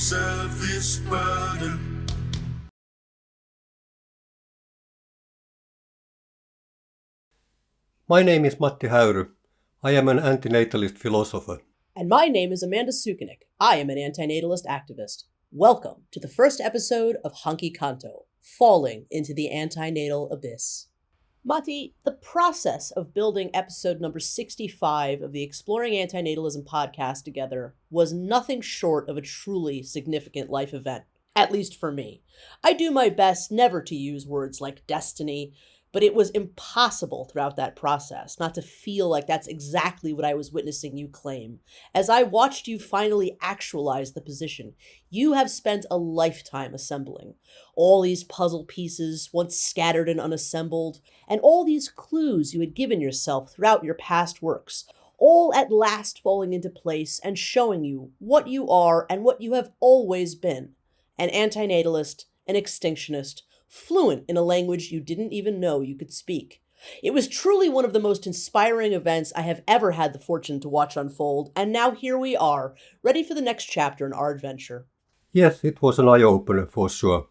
Deserve this burden. My name is Matti Häyry. I am an anti-natalist philosopher. And my name is Amanda Sukenick. I am an anti-natalist activist. Welcome to the first episode of Hankikanto, Falling into the Anti-Natal Abyss. Matti, the process of building episode number 65 of the Exploring Anti-Natalism podcast together was nothing short of a truly significant life event, at least for me. I do my best never to use words like destiny, but it was impossible throughout that process not to feel like that's exactly what I was witnessing you claim. As I watched you finally actualize the position you have spent a lifetime assembling, all these puzzle pieces once scattered and unassembled, and all these clues you had given yourself throughout your past works, all at last falling into place and showing you what you are and what you have always been, an antinatalist, an extinctionist, fluent in a language you didn't even know you could speak. It was truly one of the most inspiring events I have ever had the fortune to watch unfold, and now here we are, ready for the next chapter in our adventure. Yes, it was an eye-opener for sure.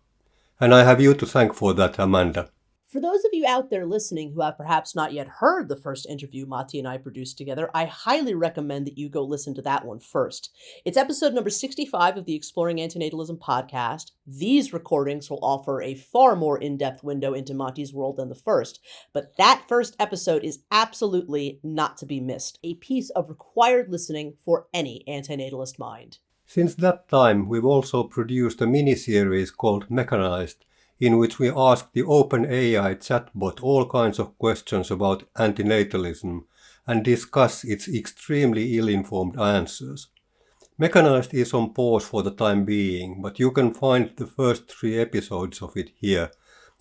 And I have you to thank for that, Amanda. For those of you out there listening who have perhaps not yet heard the first interview Matti and I produced together, I highly recommend that you go listen to that one first. It's episode number 65 of the Exploring Anti-Natalism podcast. These recordings will offer a far more in-depth window into Matti's world than the first, but that first episode is absolutely not to be missed, a piece of required listening for any anti-natalist mind. Since that time, we've also produced a mini-series called Mechanized, in which we ask the OpenAI chatbot all kinds of questions about antinatalism and discuss its extremely ill-informed answers. Mechanized is on pause for the time being, but you can find the first 3 episodes of it here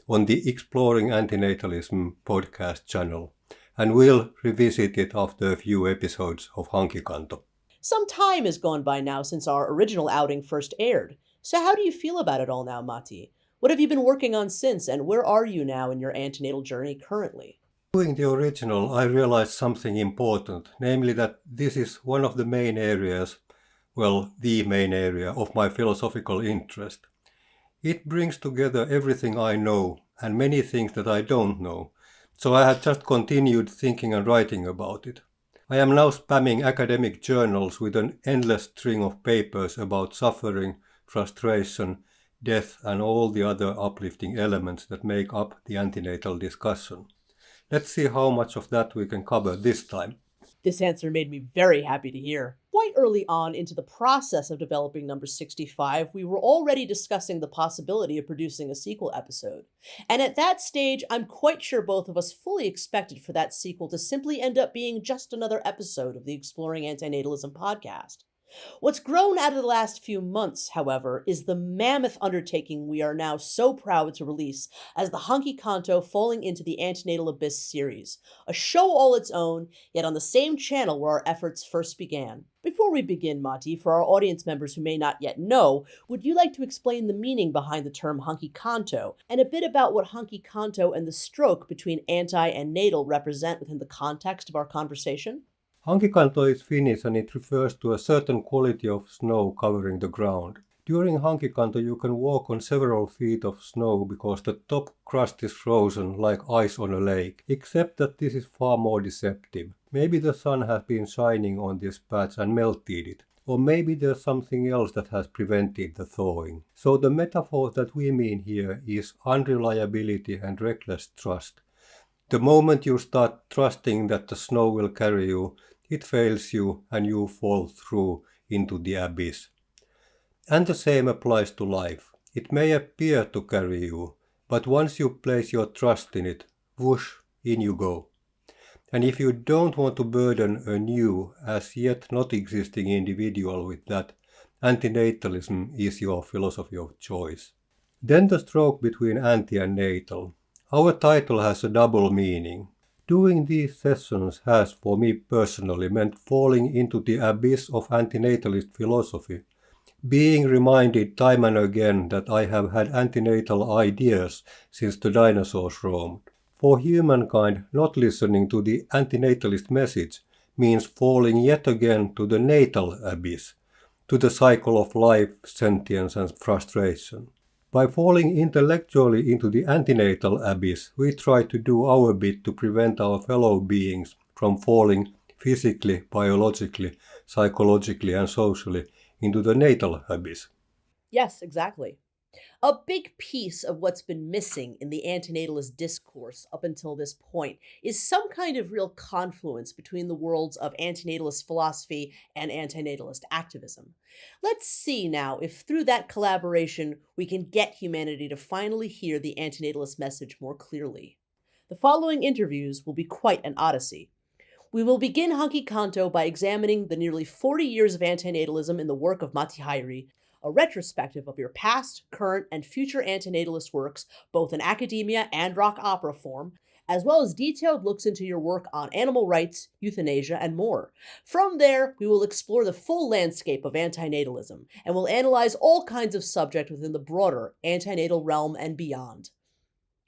on the Exploring Antinatalism podcast channel, and we'll revisit it after a few episodes of Hankikanto. Some time has gone by now since our original outing first aired, so how do you feel about it all now, Matti? What have you been working on since, and where are you now in your antinatal journey currently? Doing the original, I realized something important, namely that this is one of the main areas, the main area of my philosophical interest. It brings together everything I know and many things that I don't know, so I have just continued thinking and writing about it. I am now spamming academic journals with an endless string of papers about suffering, frustration, death and all the other uplifting elements that make up the antinatal discussion. Let's see how much of that we can cover this time. This answer made me very happy to hear. Quite early on into the process of developing number 65, we were already discussing the possibility of producing a sequel episode. And at that stage, I'm quite sure both of us fully expected for that sequel to simply end up being just another episode of the Exploring Anti-Natalism podcast. What's grown out of the last few months, however, is the mammoth undertaking we are now so proud to release as the Hankikanto Falling into the Anti-Natal Abyss series, a show all its own, yet on the same channel where our efforts first began. Before we begin, Matti, for our audience members who may not yet know, would you like to explain the meaning behind the term Hankikanto, and a bit about what Hankikanto and the stroke between anti and natal represent within the context of our conversation? Hankikanto is Finnish and it refers to a certain quality of snow covering the ground. During Hankikanto you can walk on several feet of snow because the top crust is frozen like ice on a lake, except that this is far more deceptive. Maybe the sun has been shining on this patch and melted it, or maybe there's something else that has prevented the thawing. So the metaphor that we mean here is unreliability and reckless trust. The moment you start trusting that the snow will carry you, it fails you and you fall through into the abyss. And the same applies to life. It may appear to carry you, but once you place your trust in it, whoosh, in you go. And if you don't want to burden a new, as yet not existing individual with that, antinatalism is your philosophy of choice. Then the stroke between anti and natal. Our title has a double meaning. Doing these sessions has, for me personally, meant falling into the abyss of antinatalist philosophy, being reminded time and again that I have had antinatal ideas since the dinosaurs roamed. For humankind, not listening to the antinatalist message means falling yet again to the natal abyss, to the cycle of life, sentience and frustration. By falling intellectually into the antinatal abyss, we try to do our bit to prevent our fellow beings from falling physically, biologically, psychologically and socially into the natal abyss. Yes, exactly. A big piece of what's been missing in the antinatalist discourse up until this point is some kind of real confluence between the worlds of antinatalist philosophy and antinatalist activism. Let's see now if through that collaboration we can get humanity to finally hear the antinatalist message more clearly. The following interviews will be quite an odyssey. We will begin Hankikanto by examining the nearly 40 years of antinatalism in the work of Matti Häyry, a retrospective of your past, current, and future antinatalist works, both in academia and rock opera form, as well as detailed looks into your work on animal rights, euthanasia, and more. From there, we will explore the full landscape of antinatalism, and will analyze all kinds of subjects within the broader antinatal realm and beyond.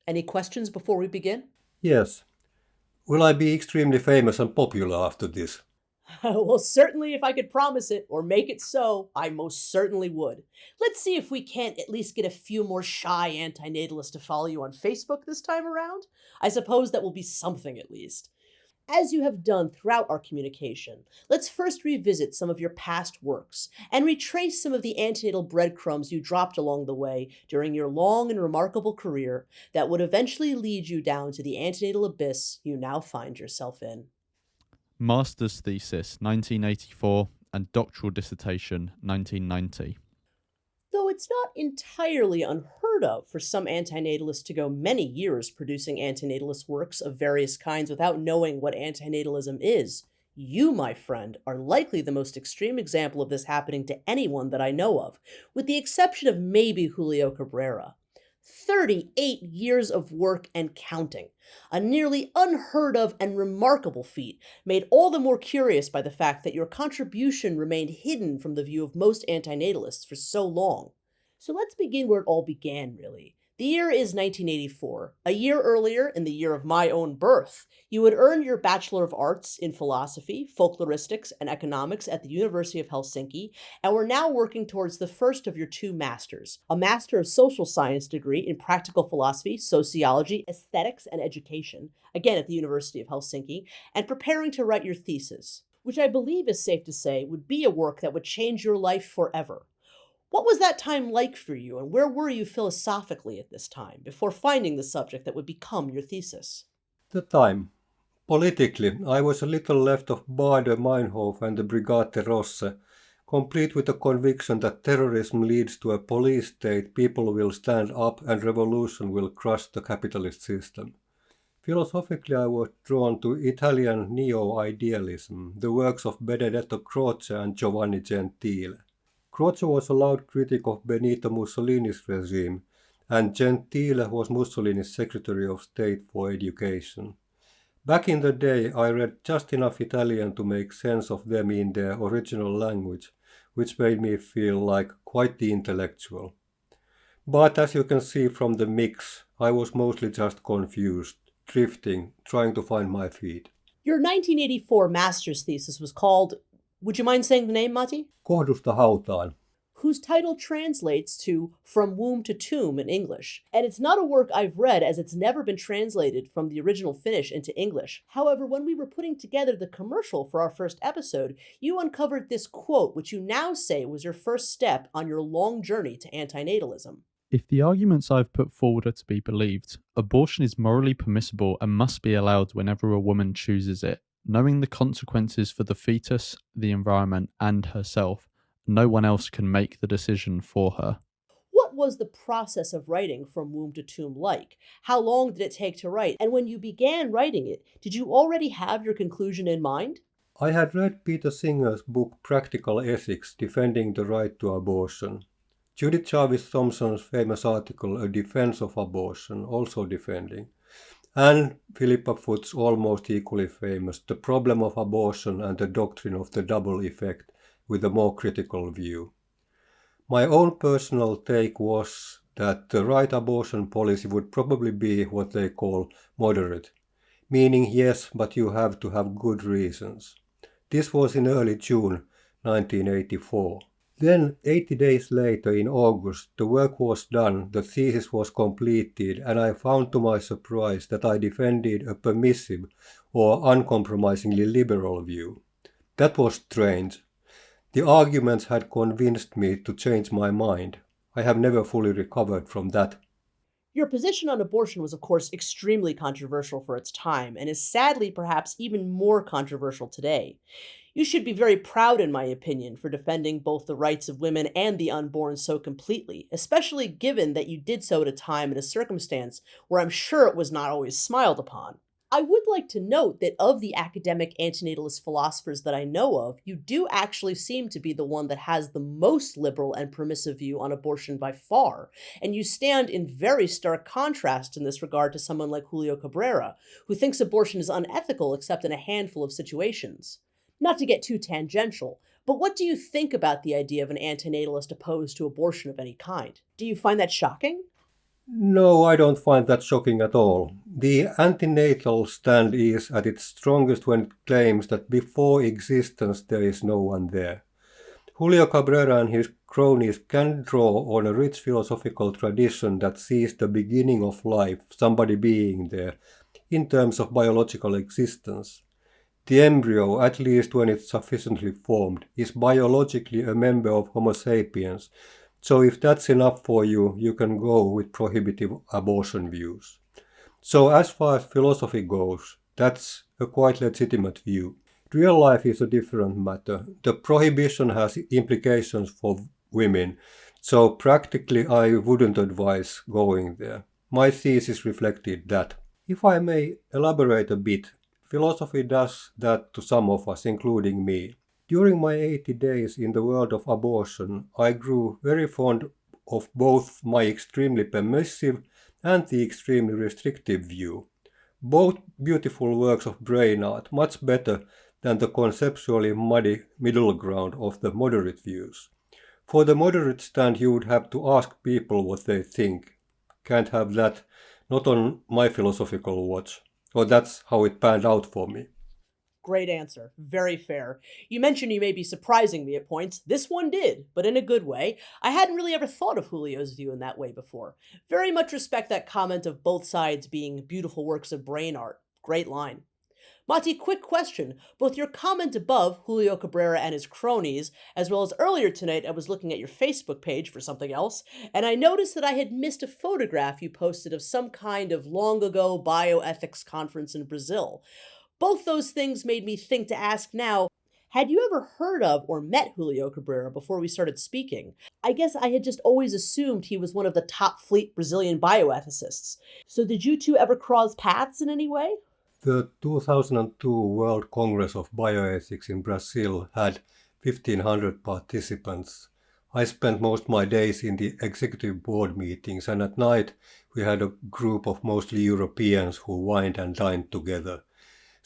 Any questions before we begin? Yes. Will I be extremely famous and popular after this? Well, certainly if I could promise it or make it so, I most certainly would. Let's see if we can't at least get a few more shy antinatalists to follow you on Facebook this time around. I suppose that will be something at least. As you have done throughout our communication, let's first revisit some of your past works and retrace some of the antinatal breadcrumbs you dropped along the way during your long and remarkable career that would eventually lead you down to the antinatal abyss you now find yourself in. Master's thesis 1984 and doctoral dissertation 1990. Though it's not entirely unheard of for some antinatalists to go many years producing antinatalist works of various kinds without knowing what antinatalism is, you, my friend, are likely the most extreme example of this happening to anyone that I know of, with the exception of maybe Julio Cabrera. 38 years of work and counting, a nearly unheard of and remarkable feat, made all the more curious by the fact that your contribution remained hidden from the view of most antinatalists for so long. So let's begin where it all began, really. The year is 1984. A year earlier, in the year of my own birth, you had earned your Bachelor of Arts in Philosophy, Folkloristics, and Economics at the University of Helsinki, and were now working towards the first of your two masters, a Master of Social Science degree in Practical Philosophy, Sociology, Aesthetics, and Education, again at the University of Helsinki, and preparing to write your thesis, which I believe is safe to say would be a work that would change your life forever. What was that time like for you, and where were you philosophically at this time, before finding the subject that would become your thesis? The time. Politically, I was a little left of Baader Meinhof and the Brigate Rosse, complete with the conviction that terrorism leads to a police state, people will stand up and revolution will crush the capitalist system. Philosophically, I was drawn to Italian neo-idealism, the works of Benedetto Croce and Giovanni Gentile. Croce was a loud critic of Benito Mussolini's regime, and Gentile was Mussolini's Secretary of State for Education. Back in the day, I read just enough Italian to make sense of them in their original language, which made me feel like quite the intellectual. But as you can see from the mix, I was mostly just confused, drifting, trying to find my feet. Your 1984 master's thesis was called, would you mind saying the name, Matti? Kohdusta hautaan. Whose title translates to From Womb to Tomb in English. And it's not a work I've read, as it's never been translated from the original Finnish into English. However, when we were putting together the commercial for our first episode, you uncovered this quote, which you now say was your first step on your long journey to antinatalism. If the arguments I've put forward are to be believed, abortion is morally permissible and must be allowed whenever a woman chooses it. Knowing the consequences for the fetus, the environment, and herself, no one else can make the decision for her. What was the process of writing From Womb to Tomb like? How long did it take to write? And when you began writing it, did you already have your conclusion in mind? I had read Peter Singer's book Practical Ethics, Defending the Right to Abortion. Judith Jarvis Thomson's famous article A Defense of Abortion, also defending. And Philippa Foot's almost equally famous The Problem of Abortion and the Doctrine of the Double Effect, with a more critical view. My own personal take was that the right abortion policy would probably be what they call moderate, meaning yes, but you have to have good reasons. This was in early June 1984. Then, 80 days later, in August, the work was done, the thesis was completed, and I found to my surprise that I defended a permissive or uncompromisingly liberal view. That was strange. The arguments had convinced me to change my mind. I have never fully recovered from that. Your position on abortion was, of course, extremely controversial for its time, and is sadly perhaps even more controversial today. You should be very proud, in my opinion, for defending both the rights of women and the unborn so completely, especially given that you did so at a time and a circumstance where I'm sure it was not always smiled upon. I would like to note that of the academic antinatalist philosophers that I know of, you do actually seem to be the one that has the most liberal and permissive view on abortion by far, and you stand in very stark contrast in this regard to someone like Julio Cabrera, who thinks abortion is unethical except in a handful of situations. Not to get too tangential, but what do you think about the idea of an antinatalist opposed to abortion of any kind? Do you find that shocking? No, I don't find that shocking at all. The antinatal stand is at its strongest when it claims that before existence there is no one there. Julio Cabrera and his cronies can draw on a rich philosophical tradition that sees the beginning of life, somebody being there, in terms of biological existence. The embryo, at least when it's sufficiently formed, is biologically a member of Homo sapiens, so if that's enough for you, you can go with prohibitive abortion views. So as far as philosophy goes, that's a quite legitimate view. Real life is a different matter. The prohibition has implications for women, so practically I wouldn't advise going there. My thesis reflected that. If I may elaborate a bit, philosophy does that to some of us, including me. During my 80 days in the world of abortion, I grew very fond of both my extremely permissive and the extremely restrictive view. Both beautiful works of brain art, much better than the conceptually muddy middle ground of the moderate views. For the moderate stand, you would have to ask people what they think. Can't have that, not on my philosophical watch. Or that's how it panned out for me. Great answer. Very fair. You mentioned you may be surprising me at points. This one did, but in a good way. I hadn't really ever thought of Julio's view in that way before. Very much respect that comment of both sides being beautiful works of brain art. Great line. Matti, quick question. Both your comment above, Julio Cabrera and his cronies, as well as earlier tonight I was looking at your Facebook page for something else, and I noticed that I had missed a photograph you posted of some kind of long ago bioethics conference in Brazil. Both those things made me think to ask now, had you ever heard of or met Julio Cabrera before we started speaking? I guess I had just always assumed he was one of the top fleet Brazilian bioethicists. So did you two ever cross paths in any way? The 2002 World Congress of Bioethics in Brazil had 1,500 participants. I spent most of my days in the executive board meetings, and at night we had a group of mostly Europeans who wined and dined together.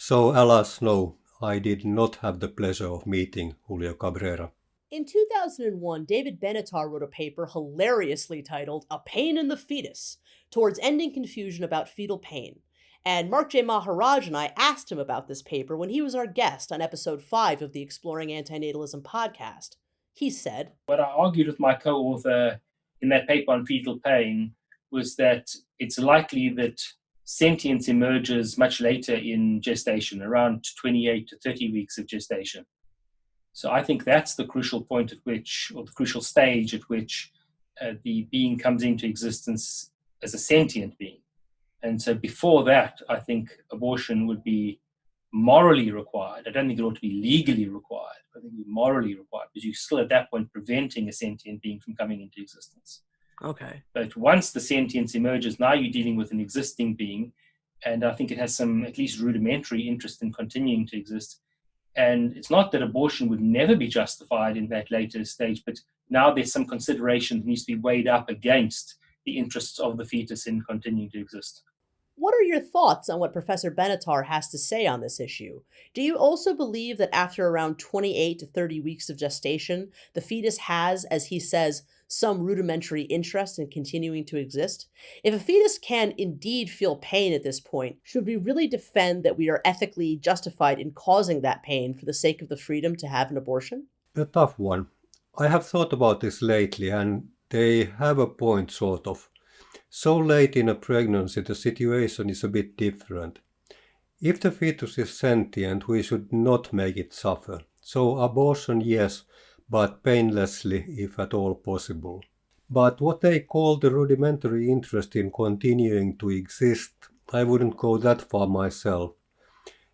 So alas, no, I did not have the pleasure of meeting Julio Cabrera. In 2001, David Benatar wrote a paper hilariously titled A Pain in the Fetus, Towards Ending Confusion About Fetal Pain. And Mark J. Maharaj and I asked him about this paper when he was our guest on episode 5 of the Exploring Anti-Natalism podcast. He said, What I argued with my co-author in that paper on fetal pain was that it's likely that sentience emerges much later in gestation, around 28 to 30 weeks of gestation. So I think that's the crucial point at which, or the crucial stage at which the being comes into existence as a sentient being. And so before that, I think abortion would be morally required. I don't think it ought to be legally required. I think it would be morally required, because you're still at that point preventing a sentient being from coming into existence. Okay. But once the sentience emerges, now you're dealing with an existing being, and I think it has some at least rudimentary interest in continuing to exist. And it's not that abortion would never be justified in that later stage, but now there's some consideration that needs to be weighed up against the interests of the fetus in continuing to exist. What are your thoughts on what Professor Benatar has to say on this issue? Do you also believe that after around 28 to 30 weeks of gestation, the fetus has, as he says, some rudimentary interest in continuing to exist? If a fetus can indeed feel pain at this point, should we really defend that we are ethically justified in causing that pain for the sake of the freedom to have an abortion? A tough one. I have thought about this lately, and they have a point, sort of. So late in a pregnancy, the situation is a bit different. If the fetus is sentient, we should not make it suffer. So abortion, yes, but painlessly if at all possible. But what they call the rudimentary interest in continuing to exist, I wouldn't go that far myself.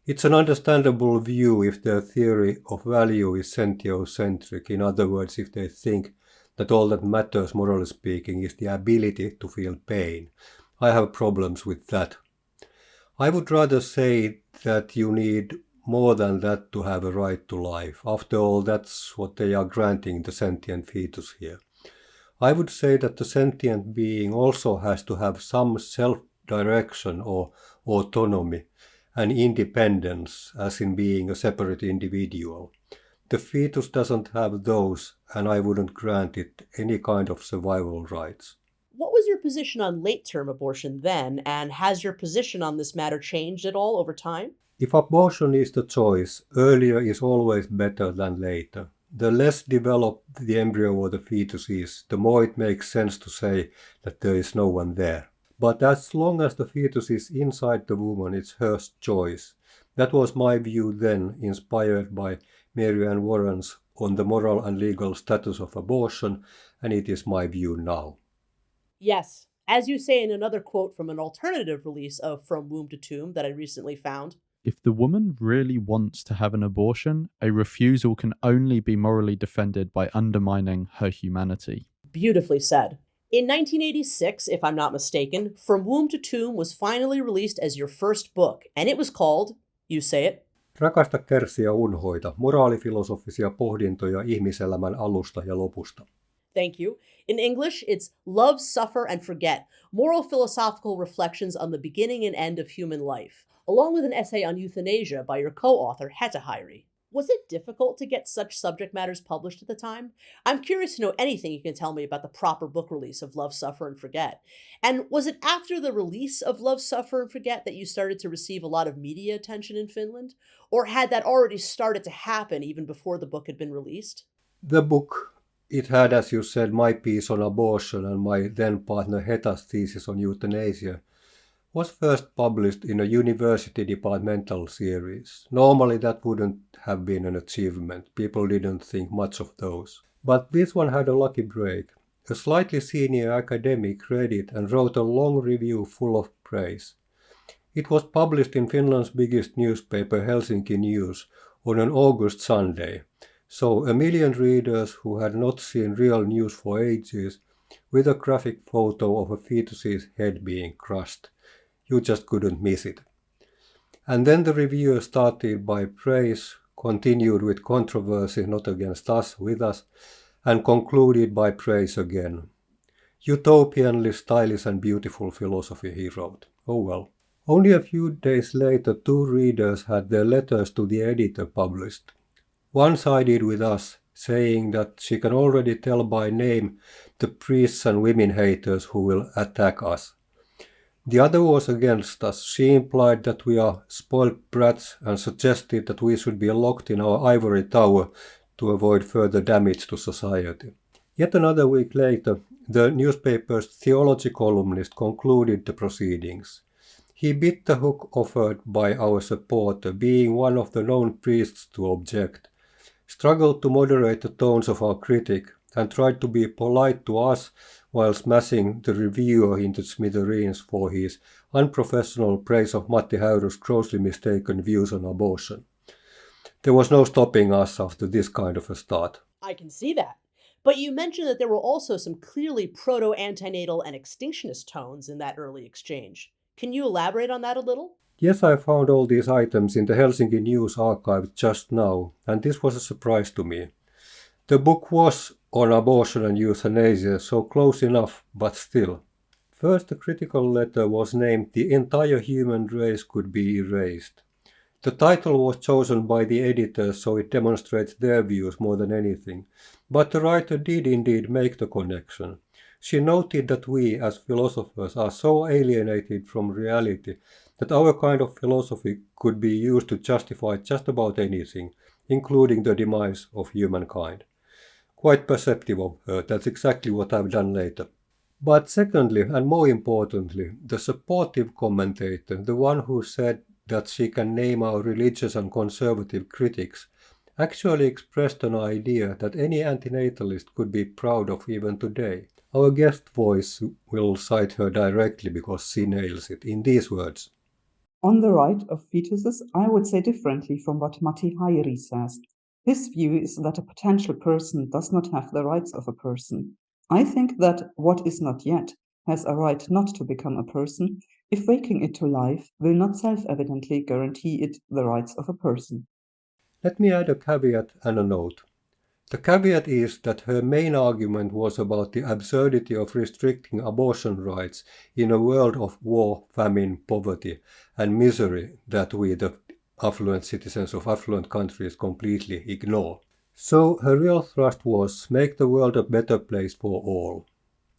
It's an understandable view if their theory of value is sentiocentric, in other words, if they think that all that matters, morally speaking, is the ability to feel pain. I have problems with that. I would rather say that you need more than that to have a right to life. After all, that's what they are granting the sentient fetus here. I would say that the sentient being also has to have some self-direction or autonomy and independence, as in being a separate individual. The fetus doesn't have those, and I wouldn't grant it any kind of survival rights. What was your position on late-term abortion then, and has your position on this matter changed at all over time? If abortion is the choice, earlier is always better than later. The less developed the embryo or the fetus is, the more it makes sense to say that there is no one there. But as long as the fetus is inside the woman, it's her choice. That was my view then, inspired by Mary Ann Warren's On the Moral and Legal Status of Abortion, and it is my view now. Yes, as you say in another quote from an alternative release of From Womb to Tomb that I recently found. If the woman really wants to have an abortion, a refusal can only be morally defended by undermining her humanity. Beautifully said. In 1986, if I'm not mistaken, From Womb to Tomb was finally released as your first book, and it was called, you say it, Rakasta, kärsi ja unhoita, moraalifilosofisia pohdintoja ihmiselämän alusta ja lopusta. Thank you. In English, it's Love, Suffer, and Forget, Moral Philosophical Reflections on the Beginning and End of Human Life, along with an essay on euthanasia by your co-author, Matti Häyry. Was it difficult to get such subject matters published at the time? I'm curious to know anything you can tell me about the proper book release of Love, Suffer, and Forget. And was it after the release of Love, Suffer, and Forget that you started to receive a lot of media attention in Finland? Or had that already started to happen even before the book had been released? The book, it had, as you said, my piece on abortion and my then partner Heta's thesis on euthanasia, was first published in a university departmental series. Normally that wouldn't have been an achievement. People didn't think much of those. But this one had a lucky break. A slightly senior academic read it and wrote a long review full of praise. It was published in Finland's biggest newspaper, Helsinki News, on an August Sunday. So 1 million readers who had not seen real news for ages, with a graphic photo of a fetus's head being crushed. You just couldn't miss it. And then the reviewer started by praise, continued with controversy, not against us, with us, and concluded by praise again. Utopianly stylish and beautiful philosophy, he wrote. Oh well. Only a few days later, 2 readers had their letters to the editor published. One sided with us, saying that she can already tell by name the priests and women haters who will attack us. The other was against us. She implied that we are spoiled brats and suggested that we should be locked in our ivory tower to avoid further damage to society. Yet another week later, the newspaper's theology columnist concluded the proceedings. He bit the hook offered by our supporter, being one of the known priests to object, struggled to moderate the tones of our critic, and tried to be polite to us while smashing the reviewer into smithereens for his unprofessional praise of Matti Häyry's grossly mistaken views on abortion. There was no stopping us after this kind of a start. I can see that. But you mentioned that there were also some clearly proto-antinatal and extinctionist tones in that early exchange. Can you elaborate on that a little? Yes, I found all these items in the Helsinki News Archive just now, and this was a surprise to me. The book was on abortion and euthanasia, so close enough, but still. First, the critical letter was named "The Entire Human Race Could Be Erased." The title was chosen by the editors, so it demonstrates their views more than anything. But the writer did indeed make the connection. She noted that we, as philosophers, are so alienated from reality that our kind of philosophy could be used to justify just about anything, including the demise of humankind. Quite perceptive of her, that's exactly what I've done later. But secondly, and more importantly, the supportive commentator, the one who said that she can name our religious and conservative critics, actually expressed an idea that any antinatalist could be proud of even today. Our guest voice will cite her directly because she nails it in these words. On the right of fetuses, I would say differently from what Matti Häyry says. His view is that a potential person does not have the rights of a person. I think that what is not yet has a right not to become a person if waking it to life will not self-evidently guarantee it the rights of a person. Let me add a caveat and a note. The caveat is that her main argument was about the absurdity of restricting abortion rights in a world of war, famine, poverty, and misery that we, the affluent citizens of affluent countries, completely ignore. So her real thrust was make the world a better place for all.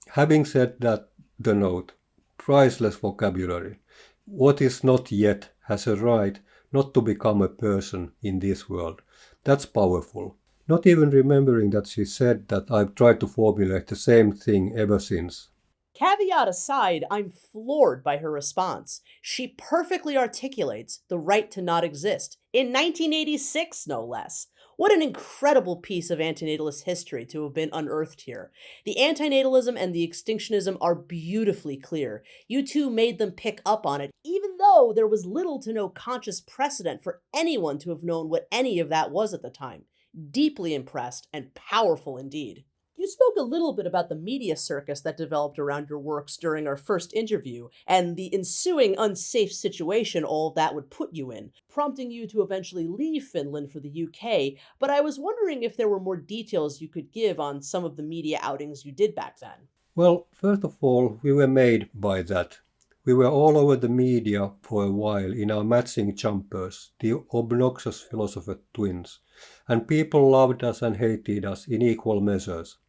Having said that, the note, priceless vocabulary. What is not yet has a right not to become a person in this world. That's powerful. Not even remembering that she said that I've tried to formulate the same thing ever since. Caveat aside, I'm floored by her response. She perfectly articulates the right to not exist, in 1986 no less. What an incredible piece of antinatalist history to have been unearthed here. The antinatalism and the extinctionism are beautifully clear. You two made them pick up on it, even though there was little to no conscious precedent for anyone to have known what any of that was at the time. Deeply impressed and powerful indeed. You spoke a little bit about the media circus that developed around your works during our first interview, and the ensuing unsafe situation all of that would put you in, prompting you to eventually leave Finland for the UK, but I was wondering if there were more details you could give on some of the media outings you did back then. Well, first of all, we were made by that. We were all over the media for a while in our matching jumpers, the obnoxious philosopher twins, and people loved us and hated us in equal measures.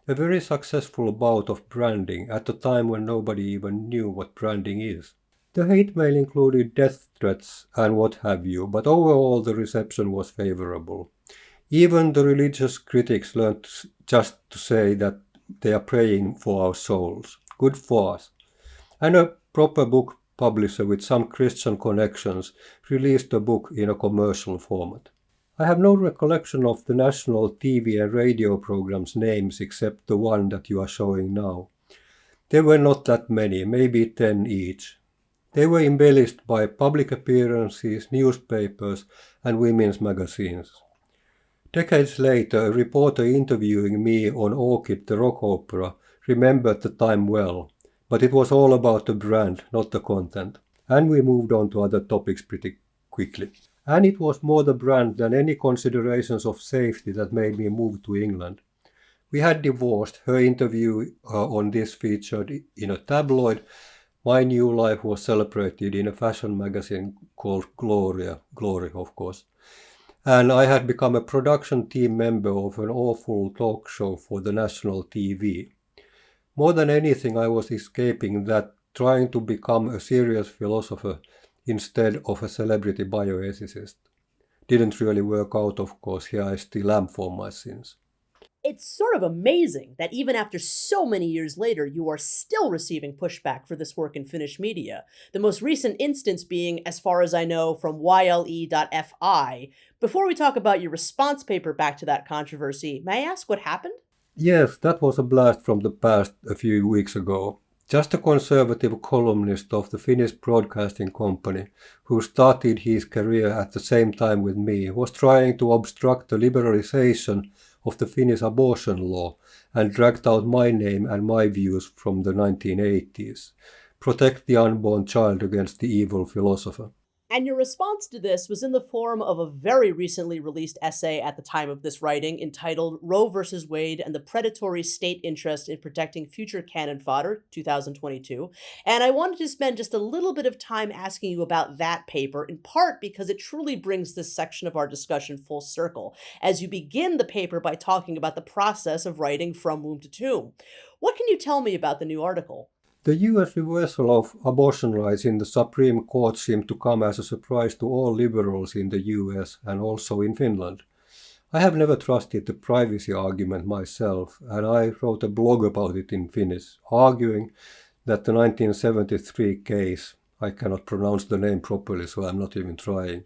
A very successful bout of branding at a time when nobody even knew what branding is. The hate mail included death threats and what have you, but overall the reception was favorable. Even the religious critics learned just to say that they are praying for our souls. Good for us. And a proper book publisher with some Christian connections released the book in a commercial format. I have no recollection of the national TV and radio programs' names except the one that you are showing now. There were not that many, maybe 10 each. They were embellished by public appearances, newspapers, and women's magazines. Decades later, a reporter interviewing me on Orchid, the rock opera, remembered the time well, but it was all about the brand, not the content. And we moved on to other topics pretty quickly. And it was more the brand than any considerations of safety that made me move to England. We had divorced, her interview on this featured in a tabloid. My new life was celebrated in a fashion magazine called Glory, of course. And I had become a production team member of an awful talk show for the national TV. More than anything, I was escaping that, trying to become a serious philosopher instead of a celebrity bioethicist. Didn't really work out, of course. Here I still am for my sins. It's sort of amazing that even after so many years later, you are still receiving pushback for this work in Finnish media. The most recent instance being, as far as I know, from yle.fi. Before we talk about your response paper back to that controversy, may I ask what happened? Yes, that was a blast from the past a few weeks ago. Just a conservative columnist of the Finnish Broadcasting Company, who started his career at the same time with me, was trying to obstruct the liberalization of the Finnish abortion law and dragged out my name and my views from the 1980s. Protect the unborn child against the evil philosopher. And your response to this was in the form of a very recently released essay at the time of this writing entitled Roe v. Wade and the Predatory State Interest in Protecting Future Cannon Fodder, 2022. And I wanted to spend just a little bit of time asking you about that paper, in part because it truly brings this section of our discussion full circle, as you begin the paper by talking about the process of writing from womb to tomb. What can you tell me about the new article? The US reversal of abortion rights in the Supreme Court seemed to come as a surprise to all liberals in the US and also in Finland. I have never trusted the privacy argument myself, and I wrote a blog about it in Finnish, arguing that the 1973 case, I cannot pronounce the name properly, so I'm not even trying.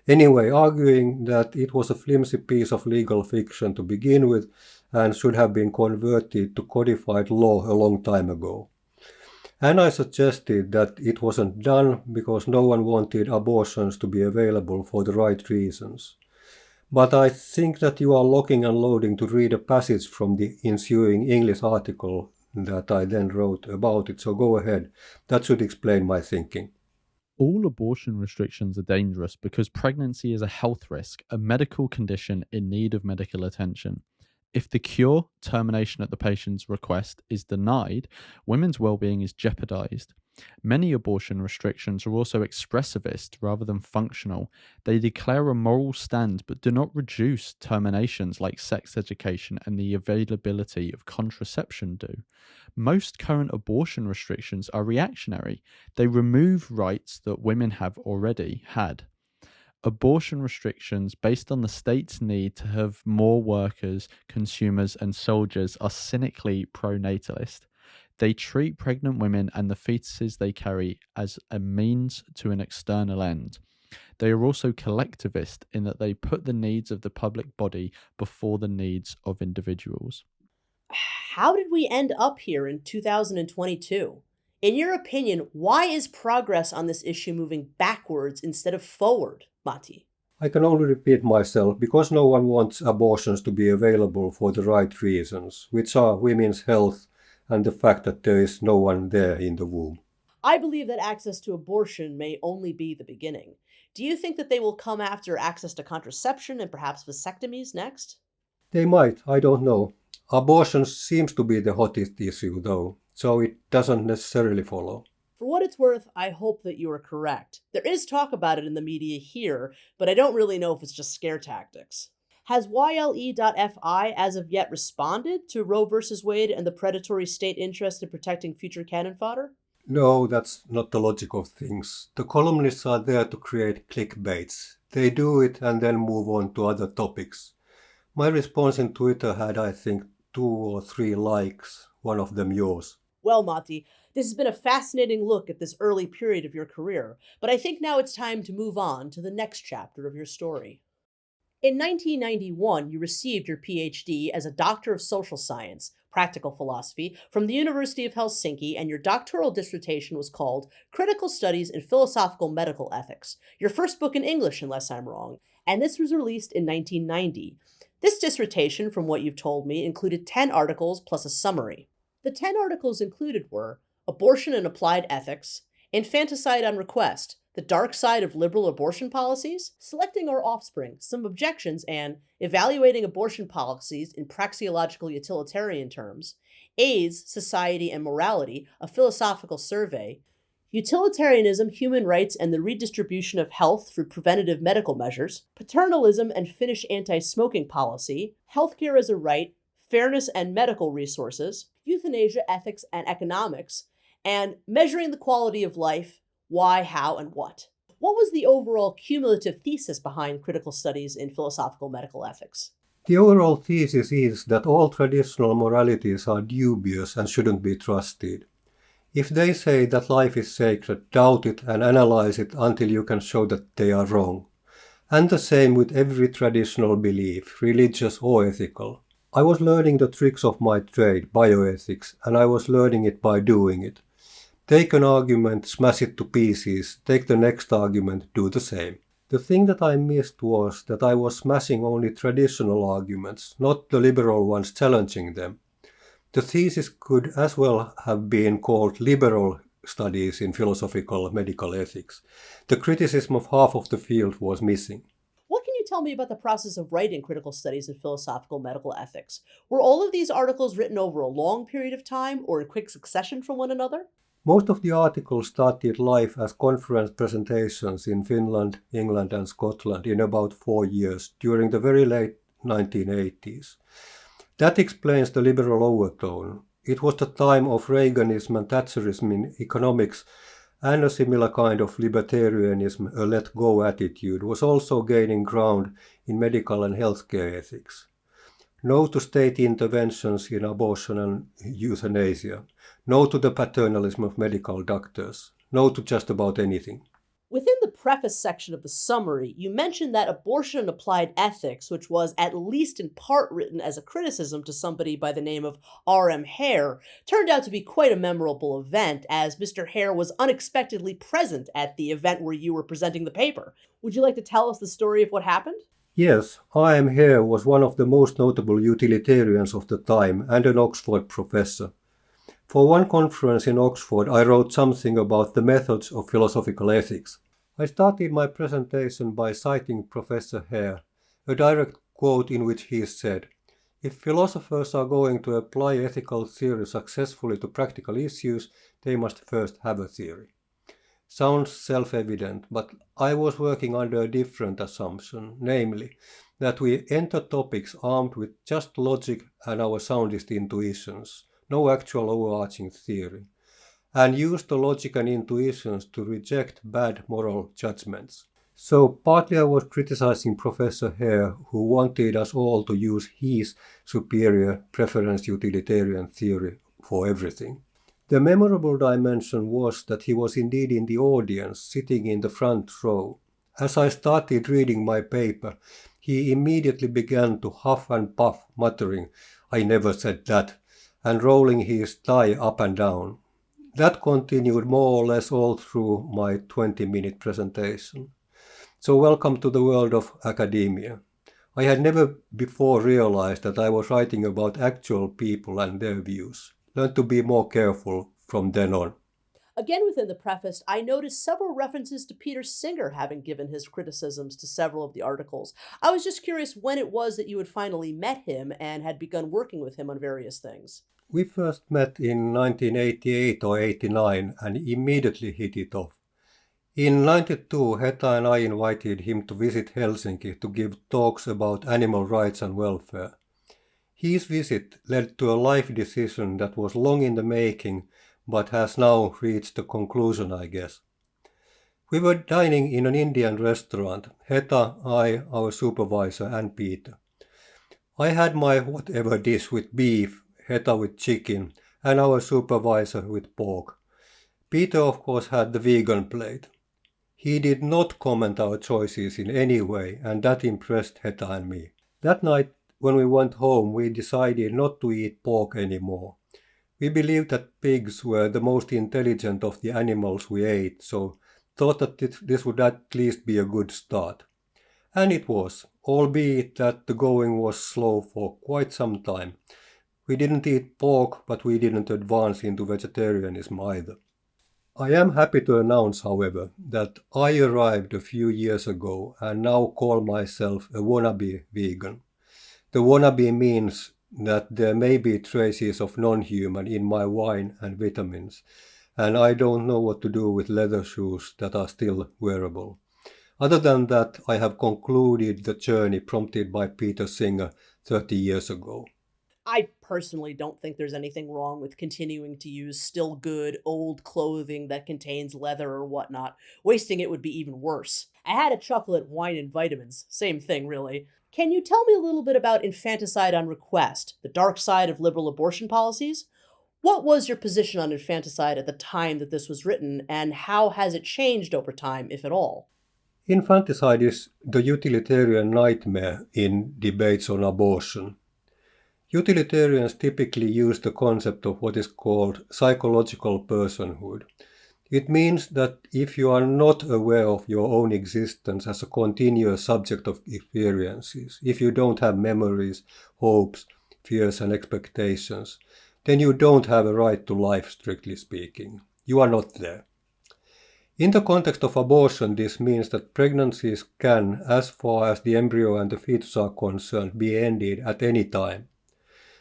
Anyway, arguing that it was a flimsy piece of legal fiction to begin with and should have been converted to codified law a long time ago. And I suggested that it wasn't done because no one wanted abortions to be available for the right reasons. But I think that you are locking and loading to read a passage from the ensuing English article that I then wrote about it, so go ahead. That should explain my thinking. All abortion restrictions are dangerous because pregnancy is a health risk, a medical condition in need of medical attention. If the cure, termination at the patient's request, is denied, women's well-being is jeopardized. Many abortion restrictions are also expressivist rather than functional. They declare a moral stand but do not reduce terminations like sex education and the availability of contraception do. Most current abortion restrictions are reactionary. They remove rights that women have already had. Abortion restrictions based on the state's need to have more workers, consumers, and soldiers are cynically pro-natalist. They treat pregnant women and the fetuses they carry as a means to an external end. They are also collectivist in that they put the needs of the public body before the needs of individuals. How did we end up here in 2022? In your opinion, why is progress on this issue moving backwards instead of forward, Matti? I can only repeat myself, because no one wants abortions to be available for the right reasons, which are women's health and the fact that there is no one there in the womb. I believe that access to abortion may only be the beginning. Do you think that they will come after access to contraception and perhaps vasectomies next? They might, I don't know. Abortion seems to be the hottest issue, though, so it doesn't necessarily follow. For what it's worth, I hope that you are correct. There is talk about it in the media here, but I don't really know if it's just scare tactics. Has YLE.fi as of yet responded to Roe v. Wade and the predatory state interest in protecting future cannon fodder? No, that's not the logic of things. The columnists are there to create clickbaits. They do it and then move on to other topics. My response in Twitter had, I think, 2 or 3 likes, one of them yours. Well, Matti, this has been a fascinating look at this early period of your career, but I think now it's time to move on to the next chapter of your story. In 1991, you received your PhD as a Doctor of Social Science, Practical Philosophy, from the University of Helsinki, and your doctoral dissertation was called Critical Studies in Philosophical Medical Ethics, your first book in English, unless I'm wrong, and this was released in 1990. This dissertation, from what you've told me, included 10 articles plus a summary. The 10 articles included were Abortion and Applied Ethics, Infanticide on Request, The Dark Side of Liberal Abortion Policies, Selecting Our Offspring, Some Objections, and Evaluating Abortion Policies in Praxeological Utilitarian Terms, AIDS, Society, and Morality, a Philosophical Survey, Utilitarianism, Human Rights, and the Redistribution of Health Through Preventative Medical Measures, Paternalism and Finnish Anti-Smoking Policy, Healthcare as a Right, Fairness and Medical Resources, Euthanasia, Ethics, and Economics, and Measuring the Quality of Life, Why, How, and What. What was the overall cumulative thesis behind critical studies in philosophical medical ethics? The overall thesis is that all traditional moralities are dubious and shouldn't be trusted. If they say that life is sacred, doubt it and analyze it until you can show that they are wrong. And the same with every traditional belief, religious or ethical. I was learning the tricks of my trade, bioethics, and I was learning it by doing it. Take an argument, smash it to pieces, take the next argument, do the same. The thing that I missed was that I was smashing only traditional arguments, not the liberal ones challenging them. The thesis could as well have been called liberal studies in philosophical medical ethics. The criticism of half of the field was missing. What can you tell me about the process of writing critical studies in philosophical medical ethics? Were all of these articles written over a long period of time or in quick succession from one another? Most of the articles started live as conference presentations in Finland, England and Scotland in about 4 years during the very late 1980s. That explains the liberal overtone. It was the time of Reaganism and Thatcherism in economics, and a similar kind of libertarianism, a let-go attitude, was also gaining ground in medical and healthcare ethics. No to state interventions in abortion and euthanasia. No to the paternalism of medical doctors. No to just about anything. Within the preface section of the summary, you mentioned that Abortion and Applied Ethics, which was at least in part written as a criticism to somebody by the name of R.M. Häyry, turned out to be quite a memorable event, as Mr. Häyry was unexpectedly present at the event where you were presenting the paper. Would you like to tell us the story of what happened? Yes, R.M. Häyry was one of the most notable utilitarians of the time and an Oxford professor. For one conference in Oxford, I wrote something about the methods of philosophical ethics. I started my presentation by citing Professor Häyry, a direct quote in which he said, "If philosophers are going to apply ethical theory successfully to practical issues, they must first have a theory." Sounds self-evident, but I was working under a different assumption, namely, that we enter topics armed with just logic and our soundest intuitions, no actual overarching theory, and use the logic and intuitions to reject bad moral judgments. So partly I was criticizing Professor Häyry, who wanted us all to use his superior preference utilitarian theory for everything. The memorable dimension was that he was indeed in the audience, sitting in the front row. As I started reading my paper, he immediately began to huff and puff, muttering, "I never said that," and rolling his tie up and down. That continued more or less all through my 20-minute presentation. So welcome to the world of academia. I had never before realized that I was writing about actual people and their views. Learned to be more careful from then on. Again, within the preface, I noticed several references to Peter Singer having given his criticisms to several of the articles. I was just curious when it was that you had finally met him and had begun working with him on various things. We first met in 1988 or 89 and immediately hit it off. In 92, Heta and I invited him to visit Helsinki to give talks about animal rights and welfare. His visit led to a life decision that was long in the making, but has now reached a conclusion, I guess. We were dining in an Indian restaurant, Heta, I, our supervisor, and Peter. I had my whatever dish with beef, Heta with chicken, and our supervisor with pork. Peter, of course, had the vegan plate. He did not comment our choices in any way, and that impressed Heta and me. That night, when we went home, we decided not to eat pork anymore. We believed that pigs were the most intelligent of the animals we ate, so thought that this would at least be a good start. And it was, albeit that the going was slow for quite some time. We didn't eat pork, but we didn't advance into vegetarianism either. I am happy to announce, however, that I arrived a few years ago and now call myself a wannabe vegan. The wannabe means that there may be traces of non-human in my wine and vitamins, and I don't know what to do with leather shoes that are still wearable. Other than that, I have concluded the journey prompted by Peter Singer 30 years ago. I personally don't think there's anything wrong with continuing to use still good, old clothing that contains leather or whatnot. Wasting it would be even worse. I had a chocolate, wine, and vitamins. Same thing, really. Can you tell me a little bit about infanticide on request, the dark side of liberal abortion policies? What was your position on infanticide at the time that this was written, and how has it changed over time, if at all? Infanticide is the utilitarian nightmare in debates on abortion. Utilitarians typically use the concept of what is called psychological personhood. It means that if you are not aware of your own existence as a continuous subject of experiences, if you don't have memories, hopes, fears and expectations, then you don't have a right to life, strictly speaking. You are not there. In the context of abortion, this means that pregnancies can, as far as the embryo and the fetus are concerned, be ended at any time.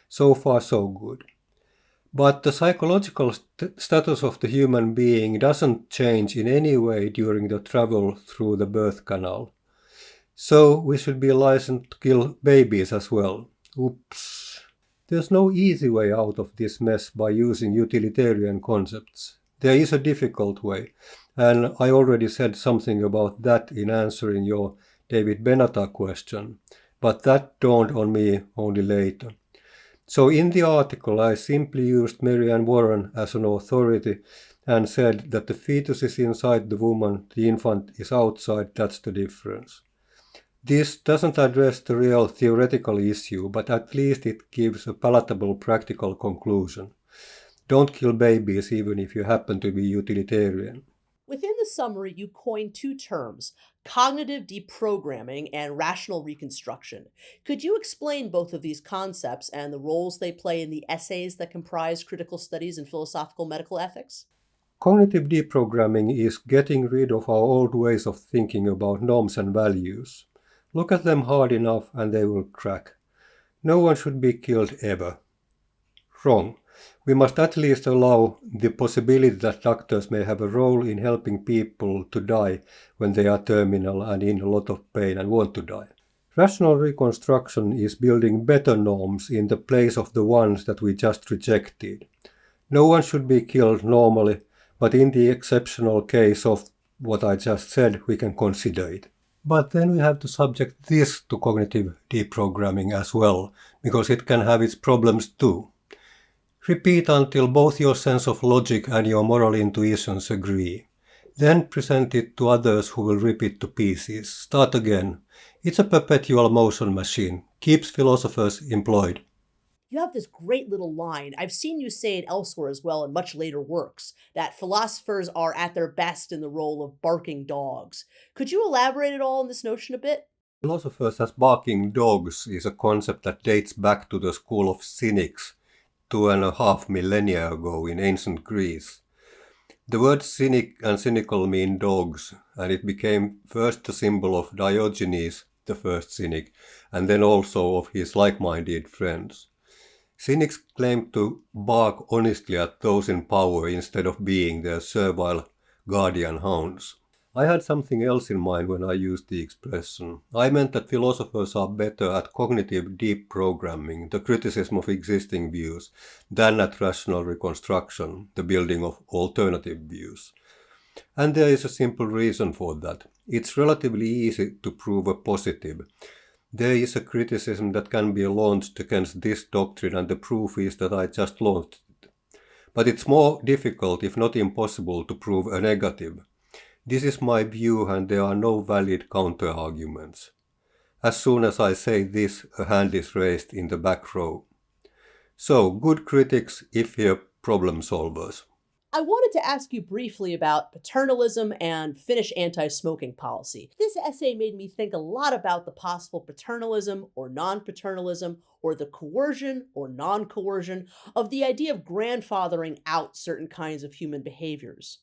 So far, so good. But the psychological status of the human being doesn't change in any way during the travel through the birth canal. So we should be licensed to kill babies as well. Oops. There's no easy way out of this mess by using utilitarian concepts. There is a difficult way, and I already said something about that in answering your David Benata question, but that dawned on me only later. So in the article I simply used Marianne Warren as an authority and said that the fetus is inside the woman, the infant is outside, that's the difference. This doesn't address the real theoretical issue, but at least it gives a palatable practical conclusion. Don't kill babies even if you happen to be utilitarian. Within the summary, you coined two terms, cognitive deprogramming and rational reconstruction. Could you explain both of these concepts and the roles they play in the essays that comprise critical studies in philosophical medical ethics? Cognitive deprogramming is getting rid of our old ways of thinking about norms and values. Look at them hard enough and they will crack. No one should be killed ever. Wrong. We must at least allow the possibility that doctors may have a role in helping people to die when they are terminal and in a lot of pain and want to die. Rational reconstruction is building better norms in the place of the ones that we just rejected. No one should be killed normally, but in the exceptional case of what I just said, we can consider it. But then we have to subject this to cognitive deprogramming as well, because it can have its problems too. Repeat until both your sense of logic and your moral intuitions agree. Then present it to others who will rip it to pieces. Start again. It's a perpetual motion machine. Keeps philosophers employed. You have this great little line. I've seen you say it elsewhere as well in much later works, that philosophers are at their best in the role of barking dogs. Could you elaborate at all on this notion a bit? Philosophers as barking dogs is a concept that dates back to the school of cynics 2.5 millennia ago in ancient Greece. The words cynic and cynical mean dogs, and it became first the symbol of Diogenes, the first cynic, and then also of his like-minded friends. Cynics claimed to bark honestly at those in power instead of being their servile guardian hounds. I had something else in mind when I used the expression. I meant that philosophers are better at cognitive deprogramming, the criticism of existing views, than at rational reconstruction, the building of alternative views. And there is a simple reason for that. It's relatively easy to prove a positive. There is a criticism that can be launched against this doctrine, and the proof is that I just launched it. But it's more difficult, if not impossible, to prove a negative. This is my view, and there are no valid counter-arguments. As soon as I say this, a hand is raised in the back row. So, good critics, if here problem solvers. I wanted to ask you briefly about paternalism and Finnish anti-smoking policy. This essay made me think a lot about the possible paternalism or non-paternalism, or the coercion or non-coercion of the idea of grandfathering out certain kinds of human behaviors.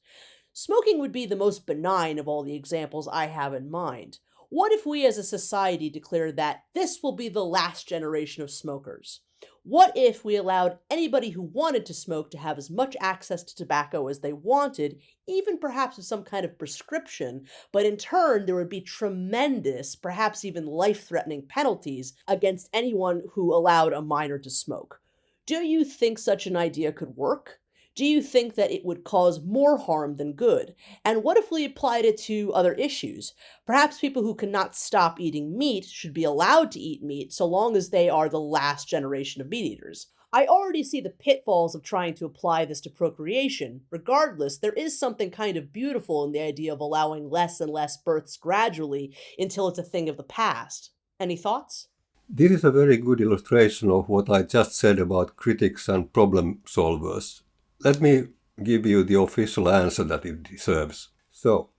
Smoking would be the most benign of all the examples I have in mind. What if we as a society declared that this will be the last generation of smokers? What if we allowed anybody who wanted to smoke to have as much access to tobacco as they wanted, even perhaps with some kind of prescription, but in turn there would be tremendous, perhaps even life-threatening penalties against anyone who allowed a minor to smoke? Do you think such an idea could work? Do you think that it would cause more harm than good? And what if we applied it to other issues? Perhaps people who cannot stop eating meat should be allowed to eat meat so long as they are the last generation of meat eaters. I already see the pitfalls of trying to apply this to procreation. Regardless, there is something kind of beautiful in the idea of allowing less and less births gradually until it's a thing of the past. Any thoughts? This is a very good illustration of what I just said about critics and problem solvers. Let me give you the official answer that it deserves. So,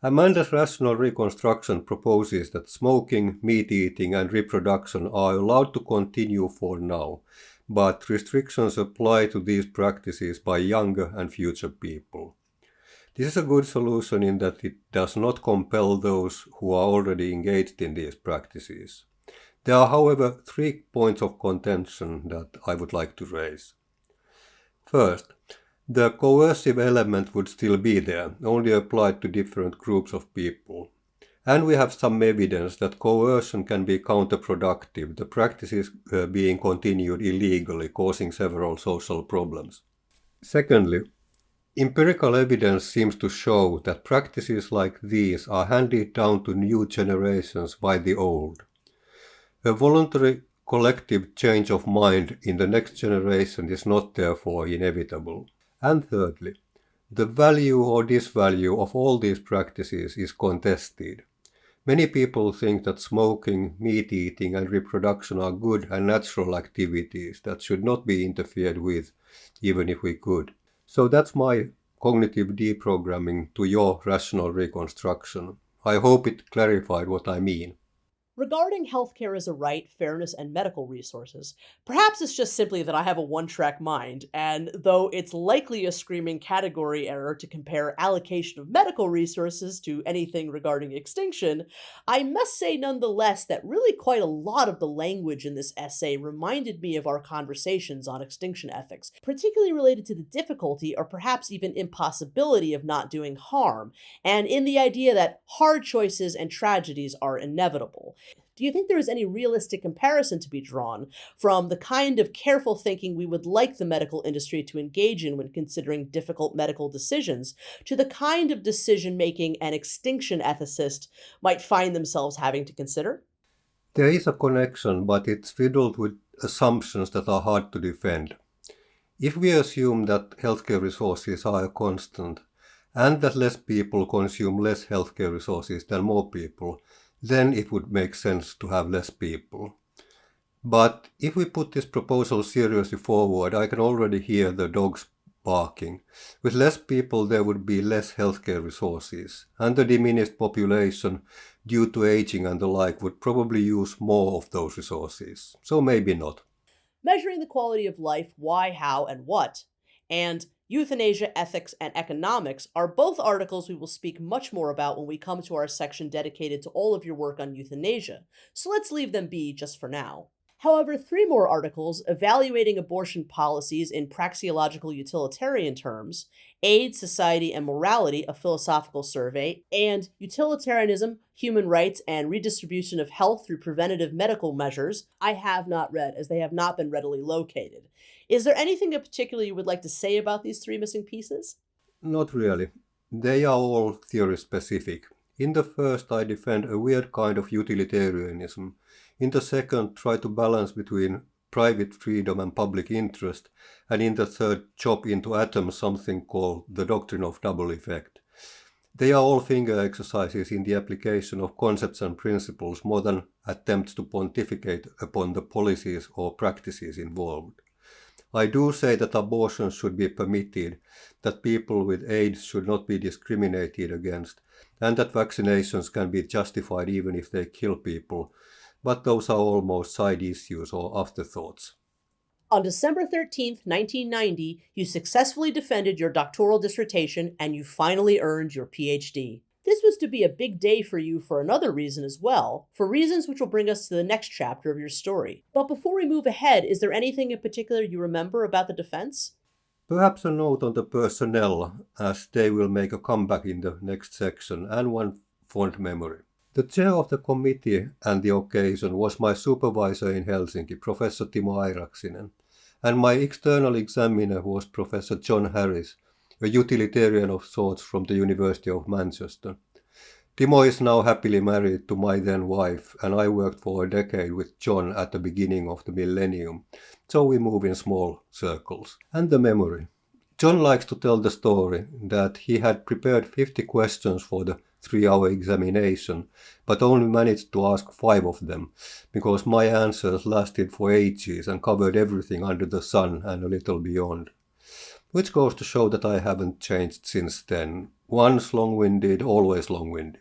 Amanda's rational reconstruction proposes that smoking, meat eating and reproduction are allowed to continue for now, but restrictions apply to these practices by younger and future people. This is a good solution in that it does not compel those who are already engaged in these practices. There are, however, 3 points of contention that I would like to raise. First, the coercive element would still be there, only applied to different groups of people. And we have some evidence that coercion can be counterproductive, the practices being continued illegally, causing several social problems. Secondly, empirical evidence seems to show that practices like these are handed down to new generations by the old. A voluntary collective change of mind in the next generation is not therefore inevitable. And thirdly, the value or disvalue of all these practices is contested. Many people think that smoking, meat eating and reproduction are good and natural activities that should not be interfered with, even if we could. So that's my cognitive deprogramming to your rational reconstruction. I hope it clarified what I mean. Regarding healthcare as a right, fairness, and medical resources, perhaps it's just simply that I have a one-track mind, and though it's likely a screaming category error to compare allocation of medical resources to anything regarding extinction, I must say nonetheless that really quite a lot of the language in this essay reminded me of our conversations on extinction ethics, particularly related to the difficulty or perhaps even impossibility of not doing harm, and in the idea that hard choices and tragedies are inevitable. Do you think there is any realistic comparison to be drawn from the kind of careful thinking we would like the medical industry to engage in when considering difficult medical decisions to the kind of decision-making an extinction ethicist might find themselves having to consider? There is a connection, but it's fiddled with assumptions that are hard to defend. If we assume that healthcare resources are a constant, and that less people consume less healthcare resources than more people, then it would make sense to have less people. But if we put this proposal seriously forward, I can already hear the dogs barking. With less people there would be less healthcare resources, and the diminished population, due to aging and the like, would probably use more of those resources. So maybe not. Measuring the quality of life, why, how, and what, and Euthanasia, Ethics, and Economics are both articles we will speak much more about when we come to our section dedicated to all of your work on euthanasia, so let's leave them be just for now. However, 3 more articles evaluating abortion policies in praxeological utilitarian terms, AIDS, Society, and Morality, a philosophical survey, and Utilitarianism, Human Rights, and Redistribution of Health through Preventative Medical Measures, I have not read, as they have not been readily located. Is there anything in particular you would like to say about these 3 missing pieces? Not really. They are all theory-specific. In the first, I defend a weird kind of utilitarianism. In the second, try to balance between private freedom and public interest, and in the third, chop into atoms something called the doctrine of double effect. They are all finger exercises in the application of concepts and principles more than attempts to pontificate upon the policies or practices involved. I do say that abortion should be permitted, that people with AIDS should not be discriminated against, and that vaccinations can be justified even if they kill people, but those are almost side issues or afterthoughts. On December 13th, 1990, you successfully defended your doctoral dissertation and you finally earned your PhD. This was to be a big day for you for another reason as well, for reasons which will bring us to the next chapter of your story. But before we move ahead, is there anything in particular you remember about the defense? Perhaps a note on the personnel, as they will make a comeback in the next section, and one fond memory. The chair of the committee and the occasion was my supervisor in Helsinki, Professor Timo Airaksinen, and my external examiner was Professor John Harris, a utilitarian of sorts from the University of Manchester. Timo is now happily married to my then wife, and I worked for a decade with John at the beginning of the millennium, so we move in small circles. And the memory. John likes to tell the story that he had prepared 50 questions for the 3-hour examination, but only managed to ask 5 of them, because my answers lasted for ages and covered everything under the sun and a little beyond. Which goes to show that I haven't changed since then. Once long-winded, always long-winded.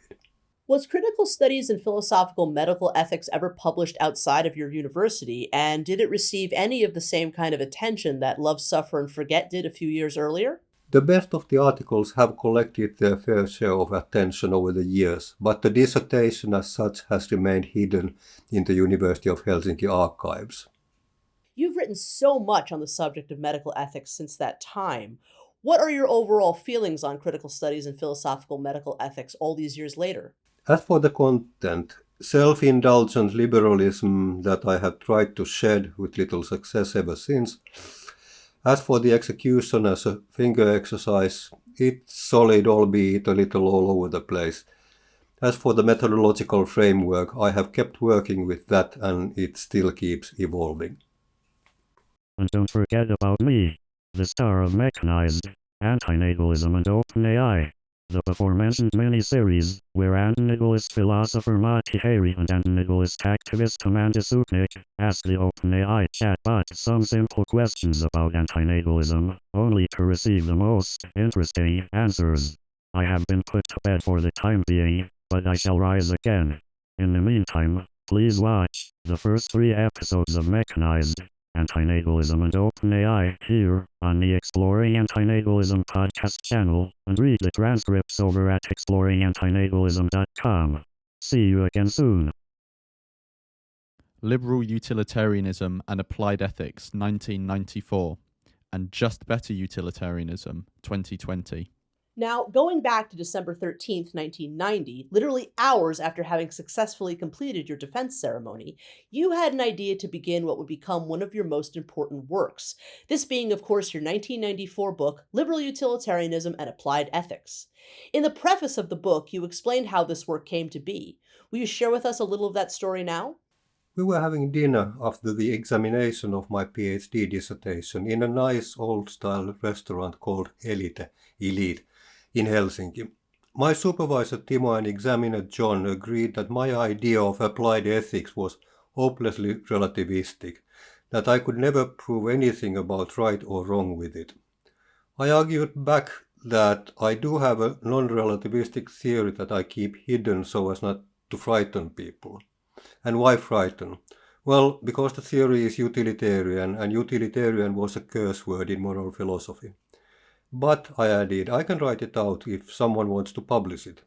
Was critical studies in philosophical medical ethics ever published outside of your university, and did it receive any of the same kind of attention that Love, Suffer and Forget did a few years earlier? The best of the articles have collected their fair share of attention over the years, but the dissertation as such has remained hidden in the University of Helsinki archives. You've written so much on the subject of medical ethics since that time. What are your overall feelings on critical studies in philosophical medical ethics all these years later? As for the content, self-indulgent liberalism that I have tried to shed with little success ever since. As for the execution as a finger exercise, it's solid, albeit a little all over the place. As for the methodological framework, I have kept working with that and it still keeps evolving. And don't forget about me, the star of Mechanized, Anti-natalism and OpenAI, the aforementioned mini-series, where antinatalist philosopher Matti Häyry and antinatalist activist Amanda Sukenick ask the OpenAI chatbot some simple questions about antinatalism, only to receive the most interesting answers. I have been put to bed for the time being, but I shall rise again. In the meantime, please watch the first 3 episodes of Mechanized, Anti-natalism and OpenAI here on the Exploring Anti-natalism podcast channel, and read the transcripts over at exploringantinatalism.com. See you again soon. Liberal Utilitarianism and Applied Ethics, 1994, and Just Better Utilitarianism, 2020. Now, going back to December 13th, 1990, literally hours after having successfully completed your defense ceremony, you had an idea to begin what would become one of your most important works, this being, of course, your 1994 book, Liberal Utilitarianism and Applied Ethics. In the preface of the book, you explained how this work came to be. Will you share with us a little of that story now? We were having dinner after the examination of my PhD dissertation in a nice old-style restaurant called Elite, in Helsinki. My supervisor Timo and examiner John agreed that my idea of applied ethics was hopelessly relativistic, that I could never prove anything about right or wrong with it. I argued back that I do have a non-relativistic theory that I keep hidden so as not to frighten people. And why frighten? Well, because the theory is utilitarian, and utilitarian was a curse word in moral philosophy. But, I added, I can write it out if someone wants to publish it.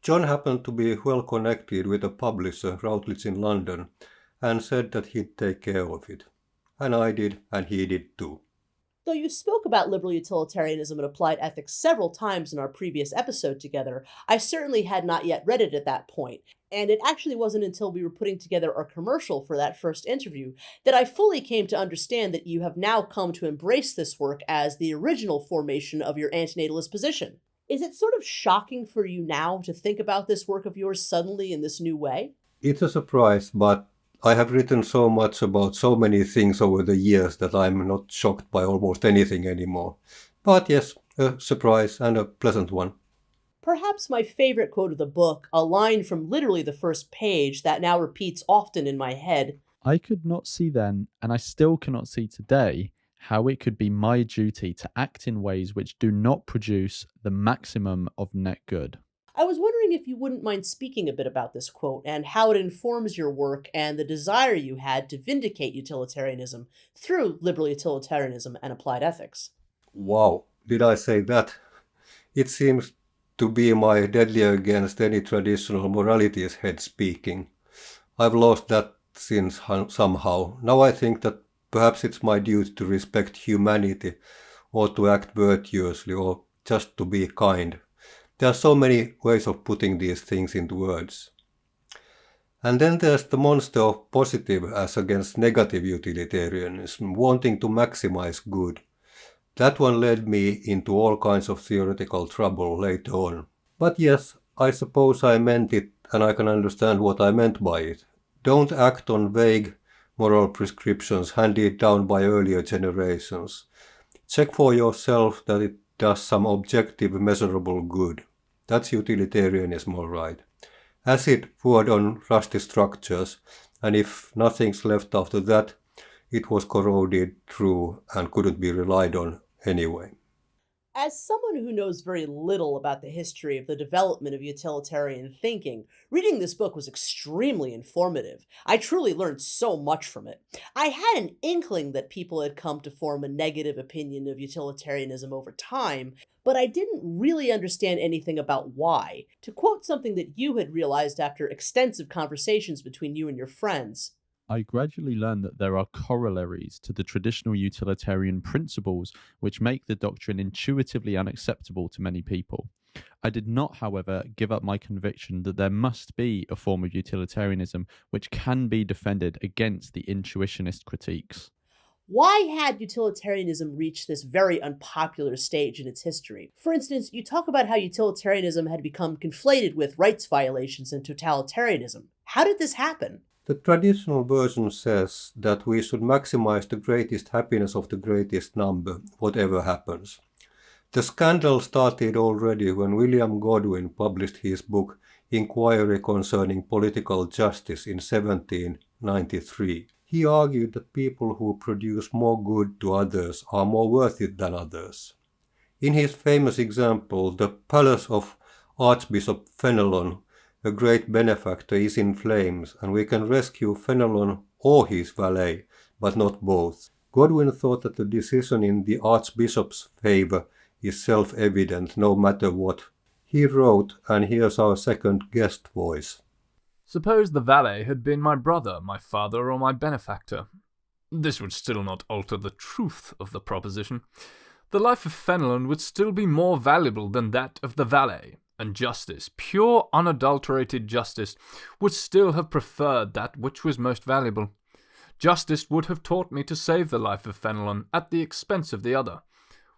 John happened to be well connected with a publisher, Routledge in London, and said that he'd take care of it. And I did, and he did too. Though you spoke about liberal utilitarianism and applied ethics several times in our previous episode together, I certainly had not yet read it at that point, and it actually wasn't until we were putting together our commercial for that first interview that I fully came to understand that you have now come to embrace this work as the original formation of your antinatalist position. Is it sort of shocking for you now to think about this work of yours suddenly in this new way? It's a surprise, but I have written so much about so many things over the years that I'm not shocked by almost anything anymore. But yes, a surprise and a pleasant one. Perhaps my favorite quote of the book, a line from literally the first page that now repeats often in my head. I could not see then, and I still cannot see today, how it could be my duty to act in ways which do not produce the maximum of net good. I was wondering if you wouldn't mind speaking a bit about this quote and how it informs your work and the desire you had to vindicate utilitarianism through liberal utilitarianism and applied ethics. Wow, did I say that? It seems to be my deadly against any traditional moralities head speaking. I've lost that since somehow. Now I think that perhaps it's my duty to respect humanity, or to act virtuously, or just to be kind. There are so many ways of putting these things into words. And then there's the monster of positive as against negative utilitarianism, wanting to maximize good. That one led me into all kinds of theoretical trouble later on. But yes, I suppose I meant it, and I can understand what I meant by it. Don't act on vague moral prescriptions handed down by earlier generations. Check for yourself that it does some objective, measurable good. That's utilitarianism, all right. Acid poured on rusty structures, and if nothing's left after that, it was corroded through and couldn't be relied on anyway. As someone who knows very little about the history of the development of utilitarian thinking, reading this book was extremely informative. I truly learned so much from it. I had an inkling that people had come to form a negative opinion of utilitarianism over time, but I didn't really understand anything about why. To quote something that you had realized after extensive conversations between you and your friends, I gradually learned that there are corollaries to the traditional utilitarian principles which make the doctrine intuitively unacceptable to many people. I did not, however, give up my conviction that there must be a form of utilitarianism which can be defended against the intuitionist critiques. why had utilitarianism reached this very unpopular stage in its history? For instance, you talk about how utilitarianism had become conflated with rights violations and totalitarianism. How did this happen? The traditional version says that we should maximize the greatest happiness of the greatest number, whatever happens. The scandal started already when William Godwin published his book Inquiry Concerning Political Justice in 1793. He argued that people who produce more good to others are more worth it than others. In his famous example, the palace of Archbishop Fenelon, a great benefactor, is in flames, and we can rescue Fenelon or his valet, but not both. Godwin thought that the decision in the Archbishop's favor is self-evident no matter what. He wrote, and here's our second guest voice. Suppose the valet had been my brother, my father, or my benefactor. This would still not alter the truth of the proposition. The life of Fenelon would still be more valuable than that of the valet, and justice, pure unadulterated justice, would still have preferred that which was most valuable. Justice would have taught me to save the life of Fenelon at the expense of the other.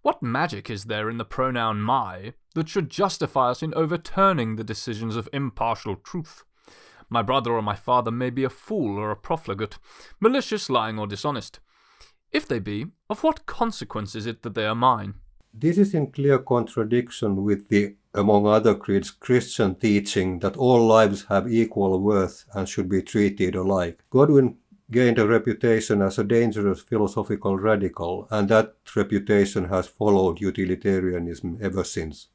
What magic is there in the pronoun my that should justify us in overturning the decisions of impartial truth? My brother or my father may be a fool or a profligate, malicious, lying, or dishonest. If they be, of what consequence is it that they are mine? This is in clear contradiction with the, among other creeds, Christian teaching that all lives have equal worth and should be treated alike. Godwin gained a reputation as a dangerous philosophical radical, and that reputation has followed utilitarianism ever since.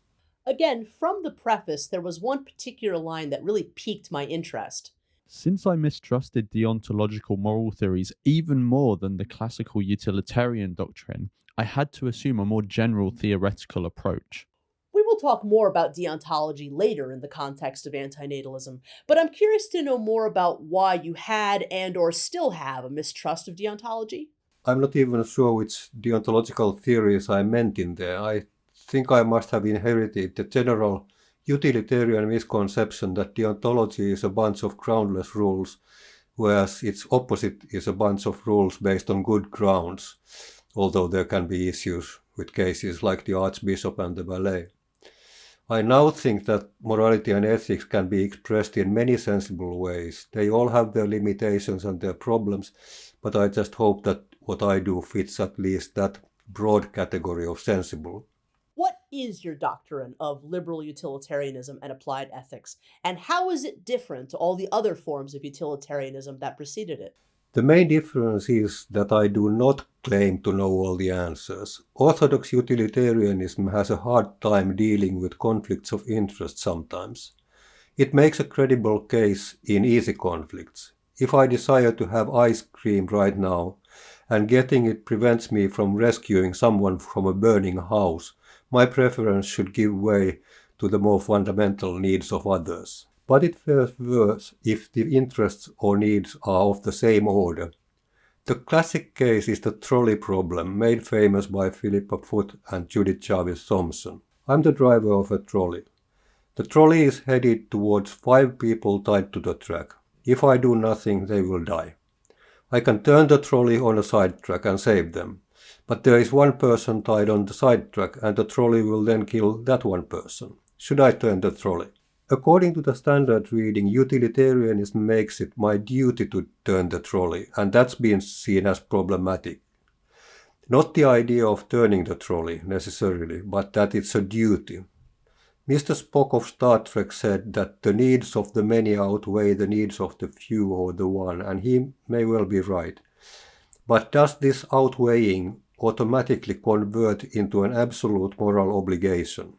Again, from the preface, there was one particular line that really piqued my interest. Since I mistrusted deontological moral theories even more than the classical utilitarian doctrine, I had to assume a more general theoretical approach. We will talk more about deontology later in the context of antinatalism, but I'm curious to know more about why you had and or still have a mistrust of deontology. I'm not even sure which deontological theories I meant in there. I think I must have inherited the general utilitarian misconception that deontology is a bunch of groundless rules, whereas its opposite is a bunch of rules based on good grounds, although there can be issues with cases like the Archbishop and the valet. I now think that morality and ethics can be expressed in many sensible ways. They all have their limitations and their problems, but I just hope that what I do fits at least that broad category of sensible. What is your doctrine of liberal utilitarianism and applied ethics, and how is it different to all the other forms of utilitarianism that preceded it? The main difference is that I do not claim to know all the answers. Orthodox utilitarianism has a hard time dealing with conflicts of interest sometimes. It makes a credible case in easy conflicts. If I desire to have ice cream right now, and getting it prevents me from rescuing someone from a burning house, my preference should give way to the more fundamental needs of others. But it fares worse if the interests or needs are of the same order. The classic case is the trolley problem, made famous by Philippa Foot and Judith Jarvis Thompson. I'm the driver of a trolley. The trolley is headed towards 5 people tied to the track. If I do nothing, they will die. I can turn the trolley on a side track and save them. But there is one person tied on the side track, and the trolley will then kill that one person. Should I turn the trolley? According to the standard reading, utilitarianism makes it my duty to turn the trolley, and that's been seen as problematic. Not the idea of turning the trolley, necessarily, but that it's a duty. Mr. Spock of Star Trek said that the needs of the many outweigh the needs of the few or the one, and he may well be right. But does this outweighing automatically convert into an absolute moral obligation.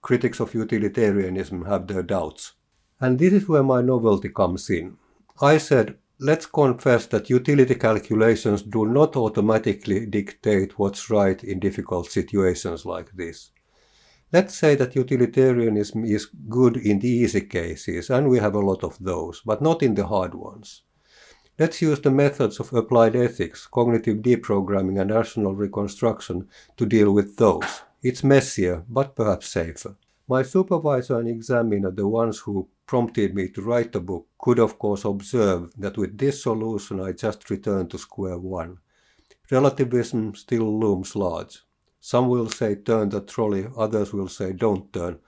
Critics of utilitarianism have their doubts. And this is where my novelty comes in. I said, let's confess that utility calculations do not automatically dictate what's right in difficult situations like this. Let's say that utilitarianism is good in the easy cases, and we have a lot of those, but not in the hard ones. Let's use the methods of applied ethics, cognitive deprogramming, and rational reconstruction to deal with those. It's messier, but perhaps safer. My supervisor and examiner, the ones who prompted me to write the book, could of course observe that with this solution I just returned to square one. Relativism still looms large. Some will say turn the trolley, others will say don't turn,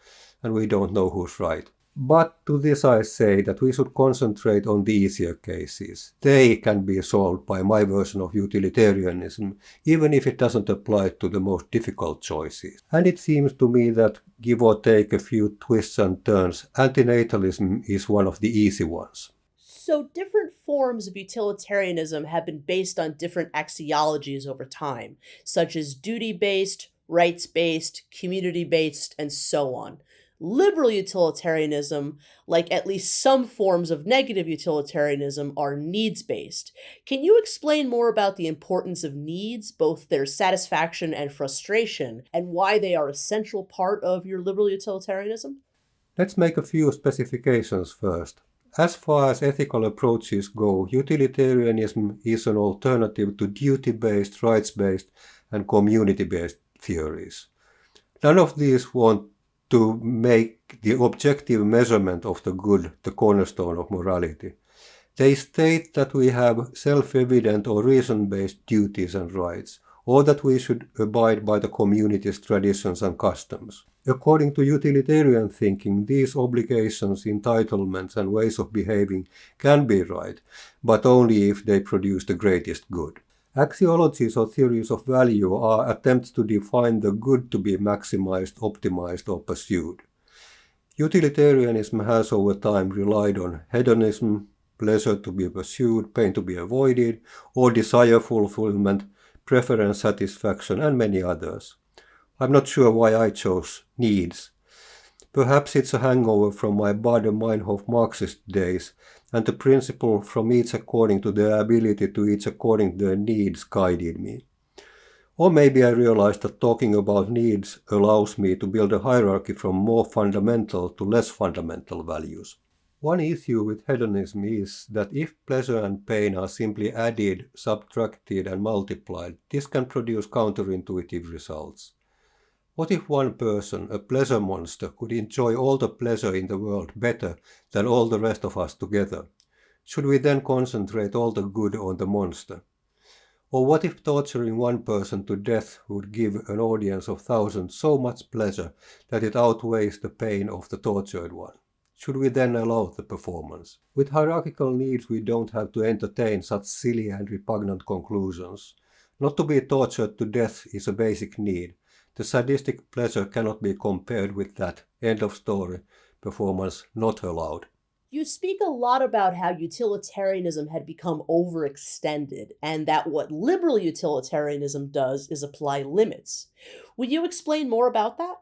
and we don't know who's right. But to this I say that we should concentrate on the easier cases. They can be solved by my version of utilitarianism, even if it doesn't apply to the most difficult choices. And it seems to me that, give or take a few twists and turns, antinatalism is one of the easy ones. So different forms of utilitarianism have been based on different axiologies over time, such as duty-based, rights-based, community-based, and so on. Liberal utilitarianism, like at least some forms of negative utilitarianism, are needs-based. Can you explain more about the importance of needs, both their satisfaction and frustration, and why they are an essential part of your liberal utilitarianism? Let's make a few specifications first. As far as ethical approaches go, utilitarianism is an alternative to duty-based, rights-based, and community-based theories. None of these want to make the objective measurement of the good the cornerstone of morality. They state that we have self-evident or reason-based duties and rights, or that we should abide by the community's traditions and customs. According to utilitarian thinking, these obligations, entitlements, and ways of behaving can be right, but only if they produce the greatest good. Axiologies or theories of value are attempts to define the good to be maximized, optimized, or pursued. Utilitarianism has over time relied on hedonism, pleasure to be pursued, pain to be avoided, or desire fulfillment, preference satisfaction, and many others. I'm not sure why I chose needs. Perhaps it's a hangover from my Baader-Meinhof Marxist days, and the principle from each according to their ability to each according to their needs guided me. Or maybe I realized that talking about needs allows me to build a hierarchy from more fundamental to less fundamental values. One issue with hedonism is that if pleasure and pain are simply added, subtracted, and multiplied, this can produce counterintuitive results. What if one person, a pleasure monster, could enjoy all the pleasure in the world better than all the rest of us together? Should we then concentrate all the good on the monster? Or what if torturing one person to death would give an audience of thousands so much pleasure that it outweighs the pain of the tortured one? Should we then allow the performance? With hierarchical needs we don't have to entertain such silly and repugnant conclusions. Not to be tortured to death is a basic need. The sadistic pleasure cannot be compared with that. End of story. Performance not allowed. You speak a lot about how utilitarianism had become overextended, and that what liberal utilitarianism does is apply limits. Would you explain more about that?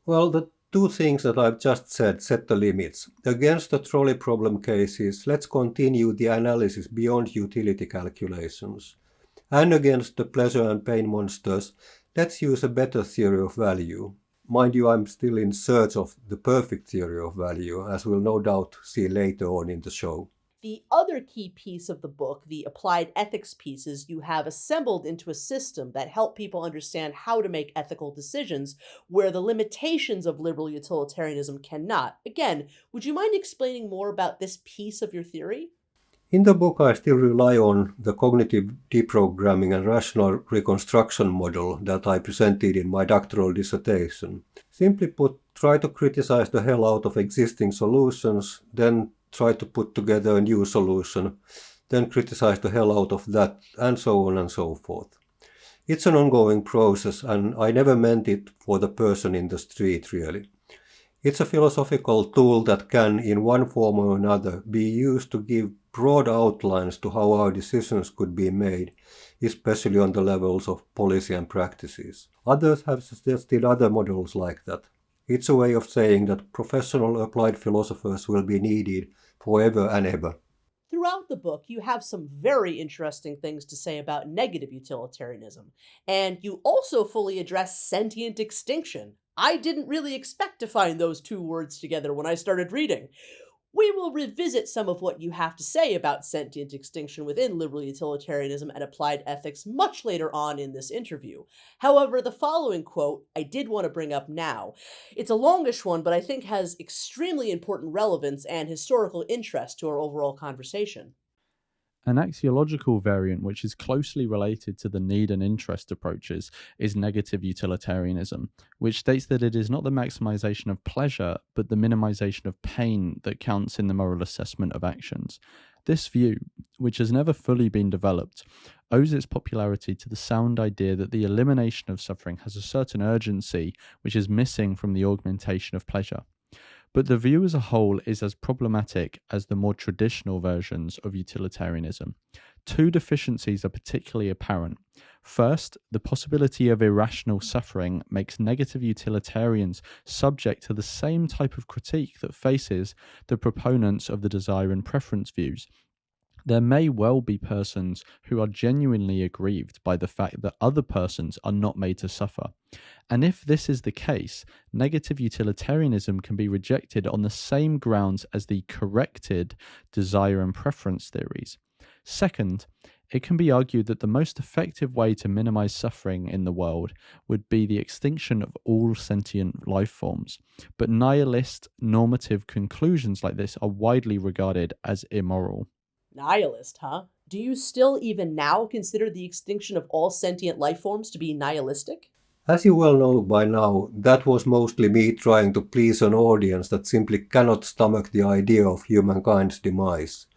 Well, the two things that I've just said set the limits. Against the trolley problem cases, let's continue the analysis beyond utility calculations. And against the pleasure and pain monsters, let's use a better theory of value. Mind you, I'm still in search of the perfect theory of value, as we'll no doubt see later on in the show. The other key piece of the book, the applied ethics pieces, you have assembled into a system that help people understand how to make ethical decisions where the limitations of liberal utilitarianism cannot. Again, would you mind explaining more about this piece of your theory? In the book, I still rely on the cognitive deprogramming and rational reconstruction model that I presented in my doctoral dissertation. Simply put, try to criticize the hell out of existing solutions, then try to put together a new solution, then criticize the hell out of that, and so on and so forth. It's an ongoing process, and I never meant it for the person in the street, really. It's a philosophical tool that can, in one form or another, be used to give broad outlines to how our decisions could be made, especially on the levels of policy and practices. Others have suggested other models like that. It's a way of saying that professional applied philosophers will be needed forever and ever. Throughout the book, you have some very interesting things to say about negative utilitarianism, and you also fully address sentient extinction. I didn't really expect to find those two words together when I started reading. We will revisit some of what you have to say about sentient extinction within liberal utilitarianism and applied ethics much later on in this interview. However, the following quote I did want to bring up now. It's a longish one, but I think has extremely important relevance and historical interest to our overall conversation. An axiological variant which is closely related to the need and interest approaches is negative utilitarianism, which states that it is not the maximization of pleasure, but the minimization of pain that counts in the moral assessment of actions. This view, which has never fully been developed, owes its popularity to the sound idea that the elimination of suffering has a certain urgency which is missing from the augmentation of pleasure. But the view as a whole is as problematic as the more traditional versions of utilitarianism. Two deficiencies are particularly apparent. First, the possibility of irrational suffering makes negative utilitarians subject to the same type of critique that faces the proponents of the desire and preference views. There may well be persons who are genuinely aggrieved by the fact that other persons are not made to suffer. And if this is the case, negative utilitarianism can be rejected on the same grounds as the corrected desire and preference theories. Second, it can be argued that the most effective way to minimize suffering in the world would be the extinction of all sentient life forms. But nihilist normative conclusions like this are widely regarded as immoral. Nihilist, huh? Do you still even now consider the extinction of all sentient life forms to be nihilistic? As you well know by now, that was mostly me trying to please an audience that simply cannot stomach the idea of humankind's demise.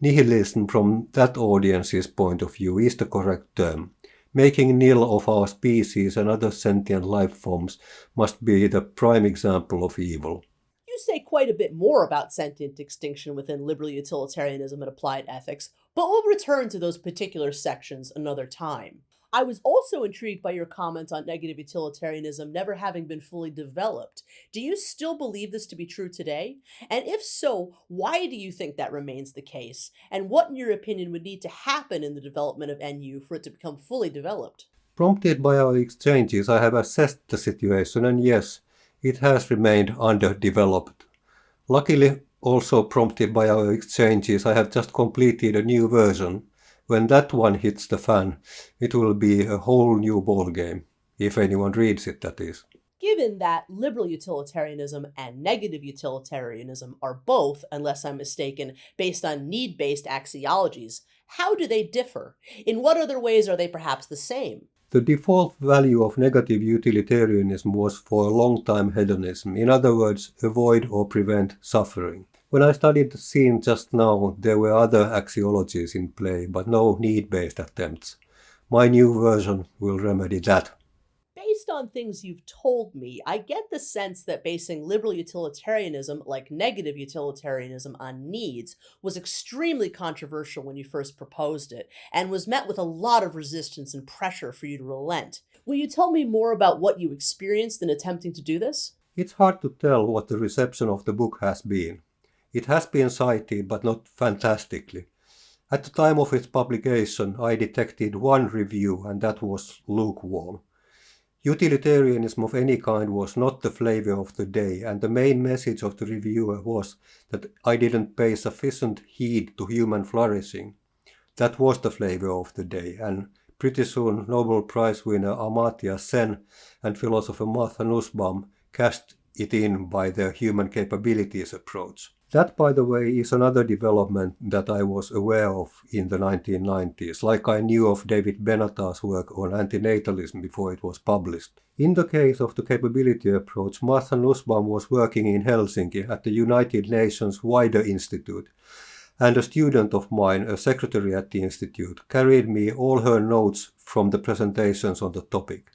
Nihilism from that audience's point of view is the correct term. Making nil of our species and other sentient life forms must be the prime example of evil. You say quite a bit more about sentient extinction within liberal utilitarianism and applied ethics, but we'll return to those particular sections another time. I was also intrigued by your comment on negative utilitarianism never having been fully developed. Do you still believe this to be true today? And if so, why do you think that remains the case? And what, in your opinion, would need to happen in the development of NU for it to become fully developed? Prompted by our exchanges, I have assessed the situation, and yes, it has remained underdeveloped. Luckily, also prompted by our exchanges, I have just completed a new version. When that one hits the fan, it will be a whole new ballgame, if anyone reads it, that is. Given that liberal utilitarianism and negative utilitarianism are both, unless I'm mistaken, based on need-based axiologies, how do they differ? In what other ways are they perhaps the same? The default value of negative utilitarianism was for a long time hedonism, in other words, avoid or prevent suffering. When I studied the scene just now, there were other axiologies in play, but no need-based attempts. My new version will remedy that. Based on things you've told me, I get the sense that basing liberal utilitarianism, like negative utilitarianism, on needs was extremely controversial when you first proposed it, and was met with a lot of resistance and pressure for you to relent. Will you tell me more about what you experienced in attempting to do this? It's hard to tell what the reception of the book has been. It has been cited, but not fantastically. At the time of its publication, I detected one review, and that was lukewarm. Utilitarianism of any kind was not the flavor of the day, and the main message of the reviewer was that I didn't pay sufficient heed to human flourishing. That was the flavor of the day, and pretty soon Nobel Prize winner Amartya Sen and philosopher Matti Ha cashed it in by their human capabilities approach. That, by the way, is another development that I was aware of in the 1990s, like I knew of David Benatar's work on antinatalism before it was published. In the case of the capability approach, Matti Ha was working in Helsinki at the United Nations Wider Institute, and a student of mine, a secretary at the institute, carried me all her notes from the presentations on the topic.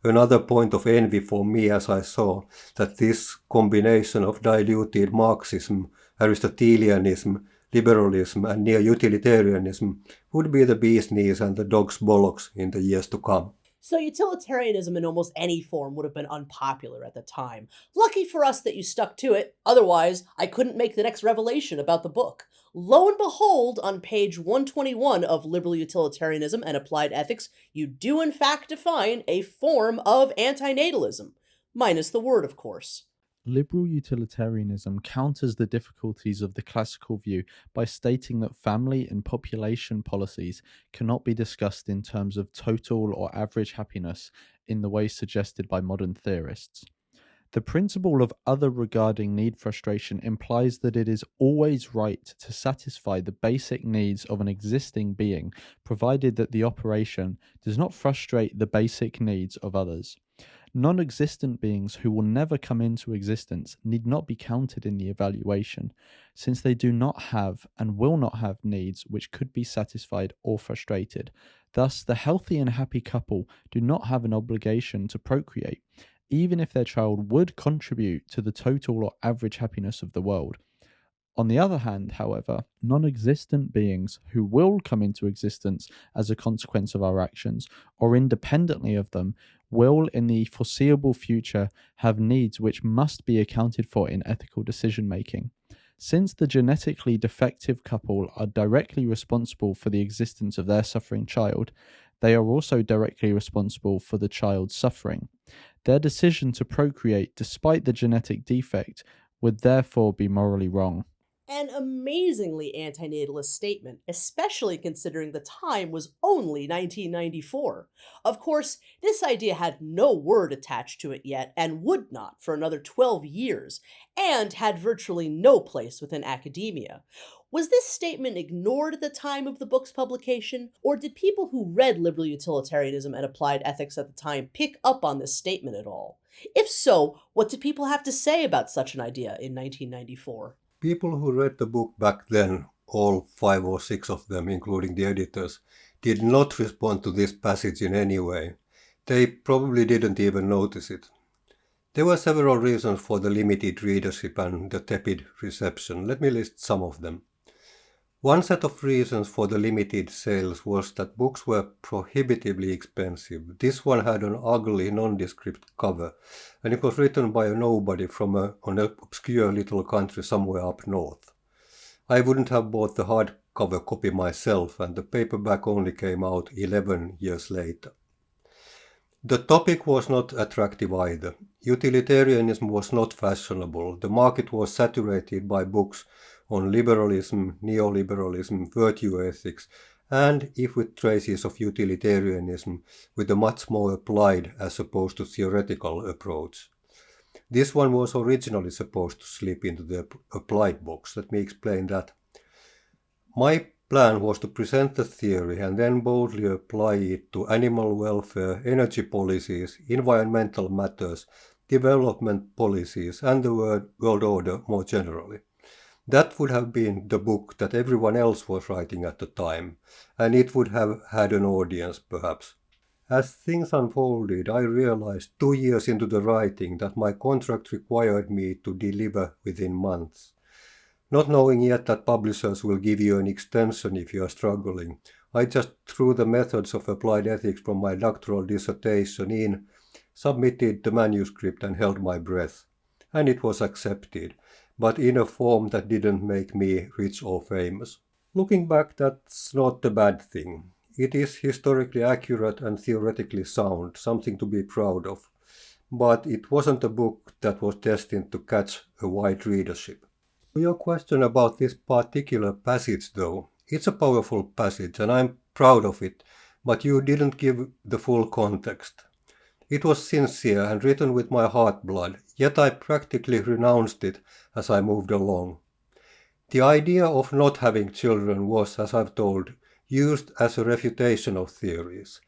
another point of envy for me as I saw that this combination of diluted Marxism, Aristotelianism, liberalism and neo-utilitarianism would be the bee's knees and the dog's bollocks in the years to come. So utilitarianism in almost any form would have been unpopular at the time. Lucky for us that you stuck to it, otherwise I couldn't make the next revelation about the book. Lo and behold, on page 121 of Liberal Utilitarianism and Applied Ethics, you do in fact define a form of antinatalism. Minus the word, of course. Liberal utilitarianism counters the difficulties of the classical view by stating that family and population policies cannot be discussed in terms of total or average happiness in the way suggested by modern theorists. The principle of other regarding need frustration implies that it is always right to satisfy the basic needs of an existing being, provided that the operation does not frustrate the basic needs of others. Non-existent beings who will never come into existence need not be counted in the evaluation, since they do not have and will not have needs which could be satisfied or frustrated. Thus, the healthy and happy couple do not have an obligation to procreate, even if their child would contribute to the total or average happiness of the world. On the other hand, however, non-existent beings who will come into existence as a consequence of our actions, or independently of them, will in the foreseeable future have needs which must be accounted for in ethical decision-making. Since the genetically defective couple are directly responsible for the existence of their suffering child, they are also directly responsible for the child's suffering. Their decision to procreate despite the genetic defect would therefore be morally wrong. An amazingly antinatalist statement, especially considering the time was only 1994. Of course, this idea had no word attached to it yet, and would not for another 12 years, and had virtually no place within academia. Was this statement ignored at the time of the book's publication, or did people who read Liberal Utilitarianism and Applied Ethics at the time pick up on this statement at all? If so, what did people have to say about such an idea in 1994? People who read the book back then, all 5 or 6 of them, including the editors, did not respond to this passage in any way. They probably didn't even notice it. There were several reasons for the limited readership and the tepid reception. Let me list some of them. One set of reasons for the limited sales was that books were prohibitively expensive. This one had an ugly, nondescript cover, and it was written by a nobody from an obscure little country somewhere up north. I wouldn't have bought the hardcover copy myself, and the paperback only came out 11 years later. The topic was not attractive either. Utilitarianism was not fashionable. The market was saturated by books on liberalism, neoliberalism, virtue ethics, and, if with traces of utilitarianism, with a much more applied as opposed to theoretical approach. This one was originally supposed to slip into the applied box. Let me explain that. My plan was to present the theory and then boldly apply it to animal welfare, energy policies, environmental matters, development policies, and the world order more generally. That would have been the book that everyone else was writing at the time, and it would have had an audience, perhaps. As things unfolded, I realized 2 years into the writing that my contract required me to deliver within months. Not knowing yet that publishers will give you an extension if you are struggling, I just threw the methods of applied ethics from my doctoral dissertation in, submitted the manuscript and held my breath. And it was accepted, but in a form that didn't make me rich or famous. Looking back, that's not a bad thing. It is historically accurate and theoretically sound, something to be proud of. But it wasn't a book that was destined to catch a wide readership. To your question about this particular passage though, it's a powerful passage and I'm proud of it, but you didn't give the full context. It was sincere and written with my heartblood, yet I practically renounced it as I moved along. The idea of not having children was, as I've told, used as a refutation of theories.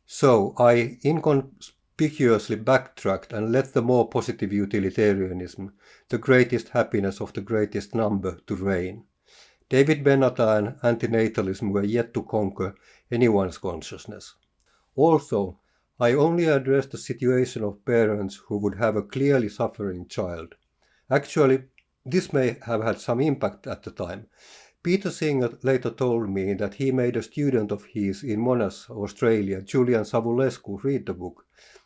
So I inconspicuously backtracked and let the more positive utilitarianism, the greatest happiness of the greatest number, to reign. David Benata and antinatalism were yet to conquer anyone's consciousness. Also, I only address the situation of parents who would have a clearly suffering child. Actually, this may have had some impact at the time. Peter Singer later told me that he made a student of his in Monash, Australia, Julian Savulescu, read the book.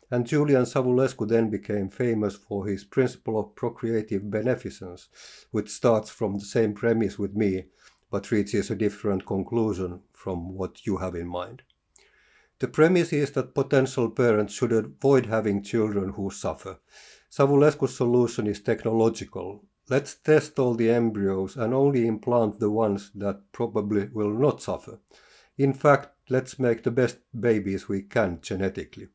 And Julian Savulescu then became famous for his principle of procreative beneficence, which starts from the same premise with me, but reaches a different conclusion from what you have in mind. The premise is that potential parents should avoid having children who suffer. Savulescu's solution is technological. Let's test all the embryos and only implant the ones that probably will not suffer. In fact, let's make the best babies we can genetically.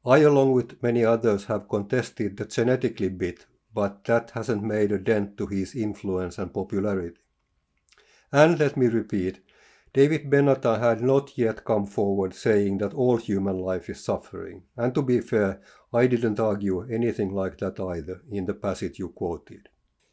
I, along with many others, have contested the genetically bit, but that hasn't made a dent to his influence and popularity. And let me repeat, David Benatar had not yet come forward saying that all human life is suffering. And to be fair, I didn't argue anything like that either in the passage you quoted.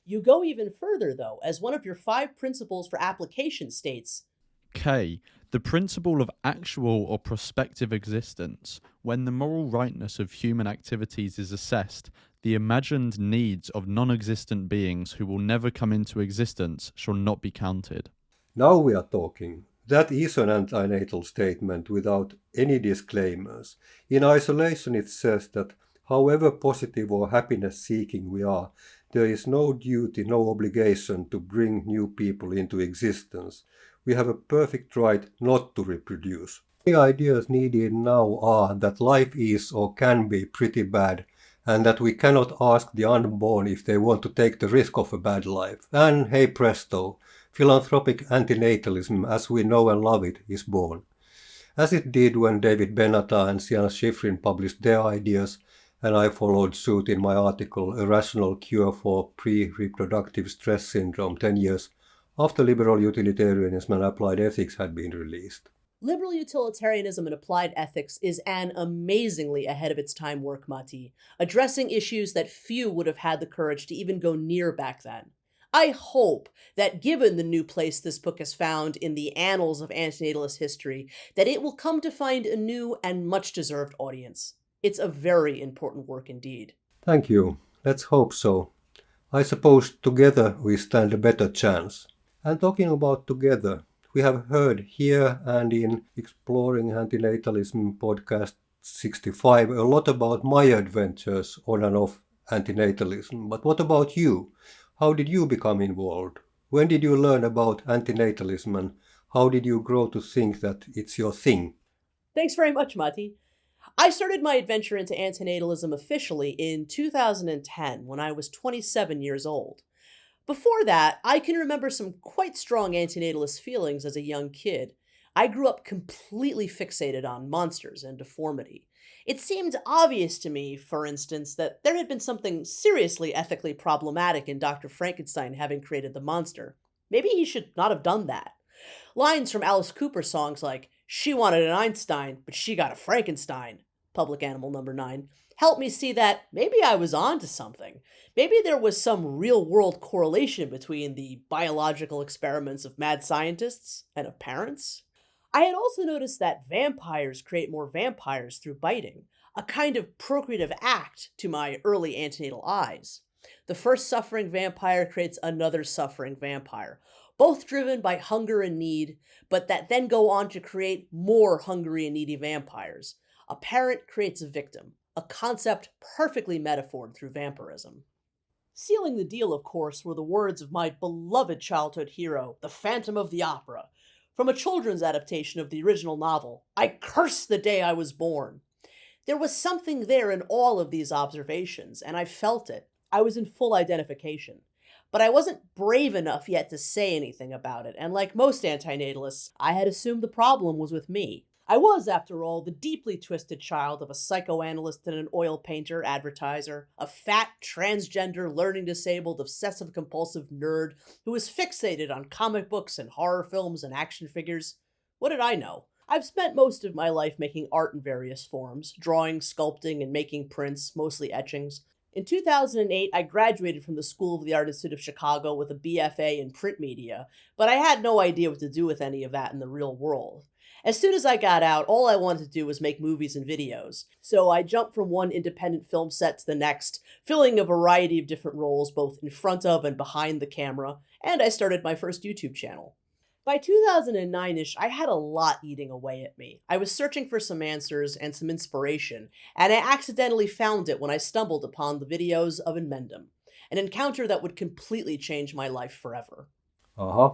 You go even further, though, as one of your 5 principles for application states, K. The principle of actual or prospective existence. When the moral rightness of human activities is assessed, the imagined needs of non-existent beings who will never come into existence shall not be counted. Now we are talking. That is an antinatal statement without any disclaimers. In isolation it says that however positive or happiness-seeking we are, there is no duty, no obligation to bring new people into existence. We have a perfect right not to reproduce. The ideas needed now are that life is or can be pretty bad, and that we cannot ask the unborn if they want to take the risk of a bad life. And hey presto, philanthropic antinatalism as we know and love it is born. As it did when David Benatar and Sian Schifrin published their ideas, and I followed suit in my article A Rational Cure for Pre-Reproductive Stress Syndrome 10 years after liberal utilitarianism and applied ethics had been released. Liberal utilitarianism and applied ethics is an amazingly ahead of its time work, Matti, addressing issues that few would have had the courage to even go near back then. I hope that given the new place this book has found in the annals of antinatalist history, that it will come to find a new and much-deserved audience. It's a very important work indeed. Thank you. Let's hope so. I suppose together we stand a better chance. And talking about together, we have heard here and in Exploring Antinatalism podcast 65 a lot about my adventures on and off antinatalism. But what about you? How did you become involved? When did you learn about antinatalism and how did you grow to think that it's your thing? Thanks very much, Matti. I started my adventure into antinatalism officially in 2010 when I was 27 years old. Before that, I can remember some quite strong antinatalist feelings as a young kid. I grew up completely fixated on monsters and deformity. It seemed obvious to me, for instance, that there had been something seriously ethically problematic in Dr. Frankenstein having created the monster. Maybe he should not have done that. Lines from Alice Cooper songs like, "She wanted an Einstein, but she got a Frankenstein," Public Animal Number 9, helped me see that maybe I was onto something. Maybe there was some real-world correlation between the biological experiments of mad scientists and of parents. I had also noticed that vampires create more vampires through biting, a kind of procreative act to my early antinatal eyes. The first suffering vampire creates another suffering vampire, both driven by hunger and need, but that then go on to create more hungry and needy vampires. A parent creates a victim, a concept perfectly metaphored through vampirism. Sealing the deal, of course, were the words of my beloved childhood hero, the Phantom of the Opera, from a children's adaptation of the original novel, "I curse the day I was born." There was something there in all of these observations, and I felt it. I was in full identification. But I wasn't brave enough yet to say anything about it, and like most antinatalists, I had assumed the problem was with me. I was, after all, the deeply twisted child of a psychoanalyst and an oil painter, advertiser, a fat, transgender, learning disabled, obsessive-compulsive nerd who was fixated on comic books and horror films and action figures. What did I know? I've spent most of my life making art in various forms, drawing, sculpting, and making prints, mostly etchings. In 2008, I graduated from the School of the Art Institute of Chicago with a BFA in print media, but I had no idea what to do with any of that in the real world. As soon as I got out, all I wanted to do was make movies and videos. So I jumped from one independent film set to the next, filling a variety of different roles both in front of and behind the camera, and I started my first YouTube channel. By 2009-ish, I had a lot eating away at me. I was searching for some answers and some inspiration, and I accidentally found it when I stumbled upon the videos of Inmendum, an encounter that would completely change my life forever. Uh-huh.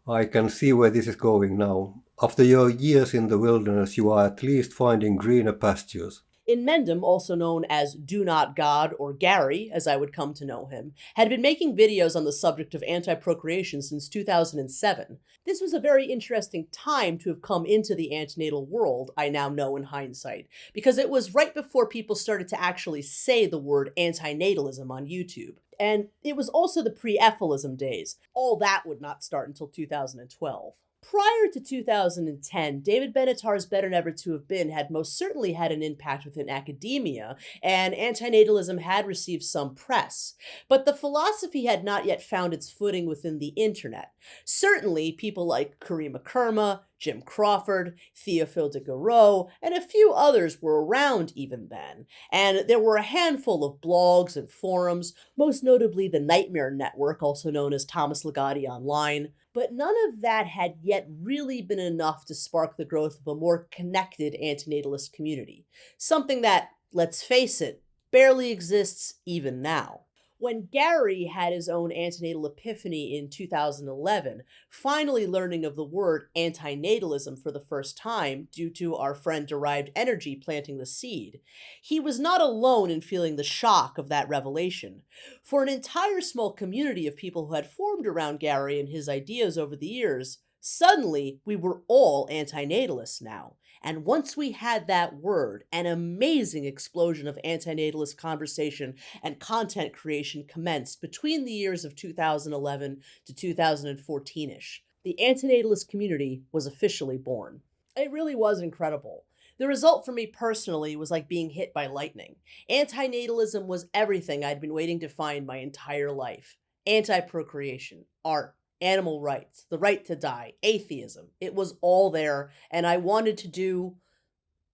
I can see where this is going now. After your years in the wilderness, you are at least finding greener pastures. Inmendum, also known as Do Not God, or Gary, as I would come to know him, had been making videos on the subject of anti-procreation since 2007. This was a very interesting time to have come into the antinatal world, I now know in hindsight, because it was right before people started to actually say the word anti-natalism on YouTube. And it was also the pre-ephilism days. All that would not start until 2012. Prior to 2010, David Benatar's Better Never to Have Been had most certainly had an impact within academia, and antinatalism had received some press. But the philosophy had not yet found its footing within the internet. Certainly, people like Karima Kerma, Jim Crawford, Théophile de Gaurois, and a few others were around even then, and there were a handful of blogs and forums, most notably the Nightmare Network, also known as Thomas Ligotti Online, but none of that had yet really been enough to spark the growth of a more connected antinatalist community, something that, let's face it, barely exists even now. When Gary had his own antinatal epiphany in 2011, finally learning of the word anti-natalism for the first time due to our friend Derived Energy planting the seed, he was not alone in feeling the shock of that revelation. For an entire small community of people who had formed around Gary and his ideas over the years, suddenly we were all anti-natalists now. And once we had that word, an amazing explosion of antinatalist conversation and content creation commenced between the years of 2011 to 2014-ish. The antinatalist community was officially born. It really was incredible. The result for me personally was like being hit by lightning. Antinatalism was everything I'd been waiting to find my entire life. Anti-procreation, art, animal rights, the right to die, atheism. It was all there, and I wanted to do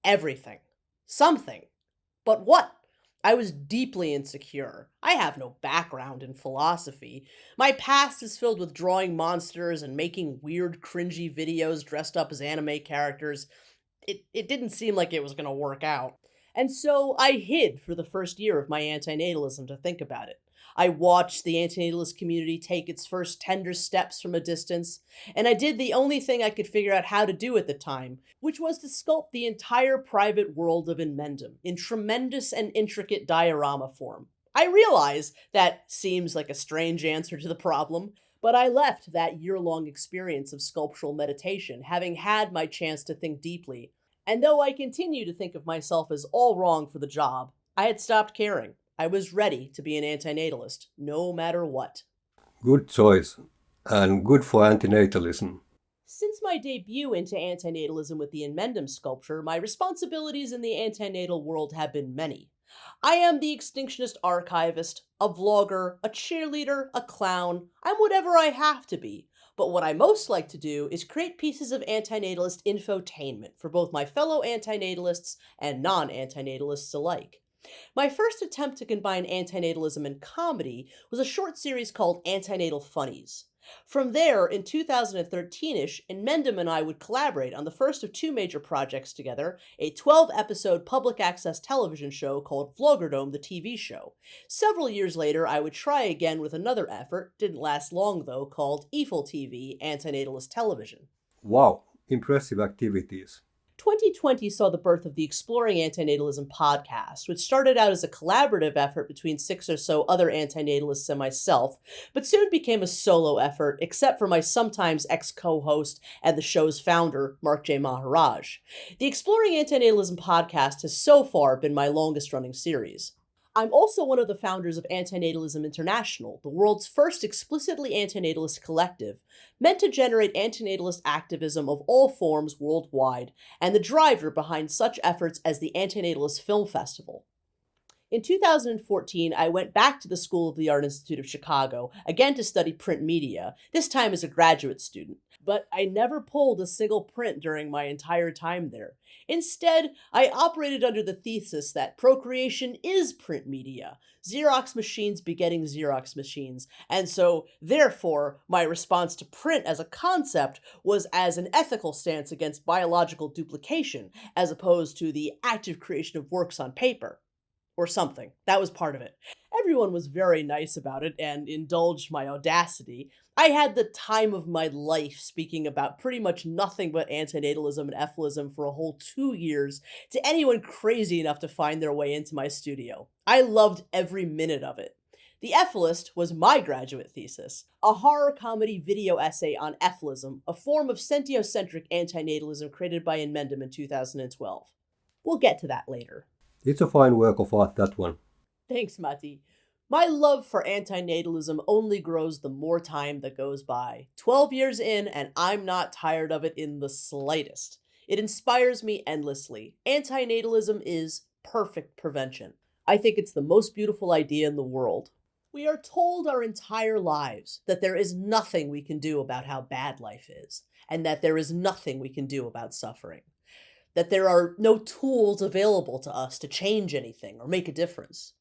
everything. Something. But what? I was deeply insecure. I have no background in philosophy. My past is filled with drawing monsters and making weird, cringy videos dressed up as anime characters. It didn't seem like it was going to work out. And so I hid for the first year of my antinatalism to think about it. I watched the antinatalist community take its first tender steps from a distance, and I did the only thing I could figure out how to do at the time, which was to sculpt the entire private world of Inmendum in tremendous and intricate diorama form. I realize that seems like a strange answer to the problem, but I left that year-long experience of sculptural meditation having had my chance to think deeply, and though I continue to think of myself as all wrong for the job, I had stopped caring. I was ready to be an antinatalist, no matter what. Good choice, and good for antinatalism. Since my debut into antinatalism with the Inmendum sculpture, my responsibilities in the antinatal world have been many. I am the extinctionist archivist, a vlogger, a cheerleader, a clown. I'm whatever I have to be. But what I most like to do is create pieces of antinatalist infotainment for both my fellow antinatalists and non-antinatalists alike. My first attempt to combine antinatalism and comedy was a short series called Antinatal Funnies. From there, in 2013-ish, Inmendum and I would collaborate on the first of two major projects together, a 12-episode public access television show called Vloggerdome, the TV show. Several years later, I would try again with another effort, didn't last long though, called Eiffel TV, Antinatalist Television. Wow, impressive activities. 2020 saw the birth of the Exploring Antinatalism podcast, which started out as a collaborative effort between 6 or so other antinatalists and myself, but soon became a solo effort, except for my sometimes ex-co-host and the show's founder, Mark J. Maharaj. The Exploring Antinatalism podcast has so far been my longest-running series. I'm also one of the founders of Anti-Natalism International, the world's first explicitly antinatalist collective, meant to generate antinatalist activism of all forms worldwide, and the driver behind such efforts as the Antinatalist Film Festival. In 2014, I went back to the School of the Art Institute of Chicago, again to study print media, this time as a graduate student. But I never pulled a single print during my entire time there. Instead, I operated under the thesis that procreation is print media, Xerox machines begetting Xerox machines, and so, therefore, my response to print as a concept was as an ethical stance against biological duplication, as opposed to the active creation of works on paper. Or something. That was part of it. Everyone was very nice about it and indulged my audacity. I had the time of my life speaking about pretty much nothing but antinatalism and ethilism for a whole 2 years to anyone crazy enough to find their way into my studio. I loved every minute of it. The Ethilist was my graduate thesis, a horror comedy video essay on ethilism, a form of sentiocentric antinatalism created by Amanda in 2012. We'll get to that later. It's a fine work of art, that one. Thanks, Matti. My love for antinatalism only grows the more time that goes by. 12 years in, and I'm not tired of it in the slightest. It inspires me endlessly. Antinatalism is perfect prevention. I think it's the most beautiful idea in the world. We are told our entire lives that there is nothing we can do about how bad life is, and that there is nothing we can do about suffering. That there are no tools available to us to change anything or make a difference.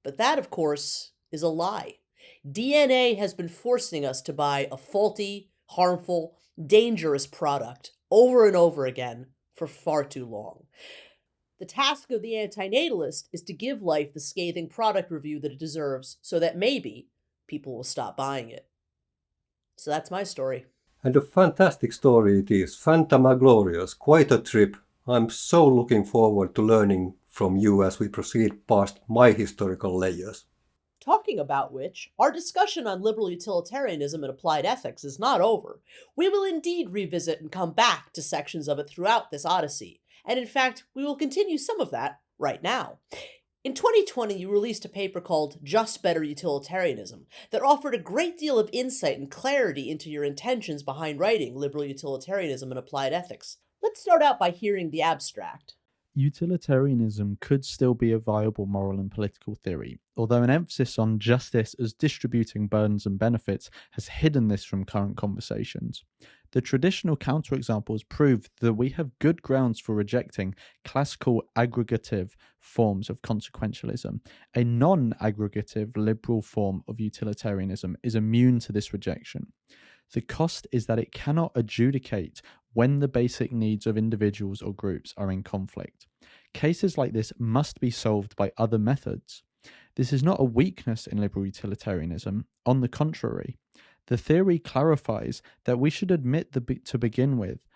But that, of course, is a lie. DNA has been forcing us to buy a faulty, harmful, dangerous product over and over again for far too long. The task of the antinatalist is to give life the scathing product review that it deserves so that maybe people will stop buying it. So that's my story. And a fantastic story it is. Phantasmaglorious, quite a trip. I'm so looking forward to learning from you as we proceed past my historical layers. Talking about which, our discussion on liberal utilitarianism and applied ethics is not over. We will indeed revisit and come back to sections of it throughout this odyssey, and in fact, we will continue some of that right now. In 2020, you released a paper called Just Better Utilitarianism that offered a great deal of insight and clarity into your intentions behind writing liberal utilitarianism and applied ethics. Let's start out by hearing the abstract. Utilitarianism could still be a viable moral and political theory, although an emphasis on justice as distributing burdens and benefits has hidden this from current conversations. The traditional counterexamples prove that we have good grounds for rejecting classical aggregative forms of consequentialism. A non-aggregative liberal form of utilitarianism is immune to this rejection. The cost is that it cannot adjudicate when the basic needs of individuals or groups are in conflict. Cases like this must be solved by other methods. This is not a weakness in liberal utilitarianism. On the contrary, the theory clarifies that we should admit to begin with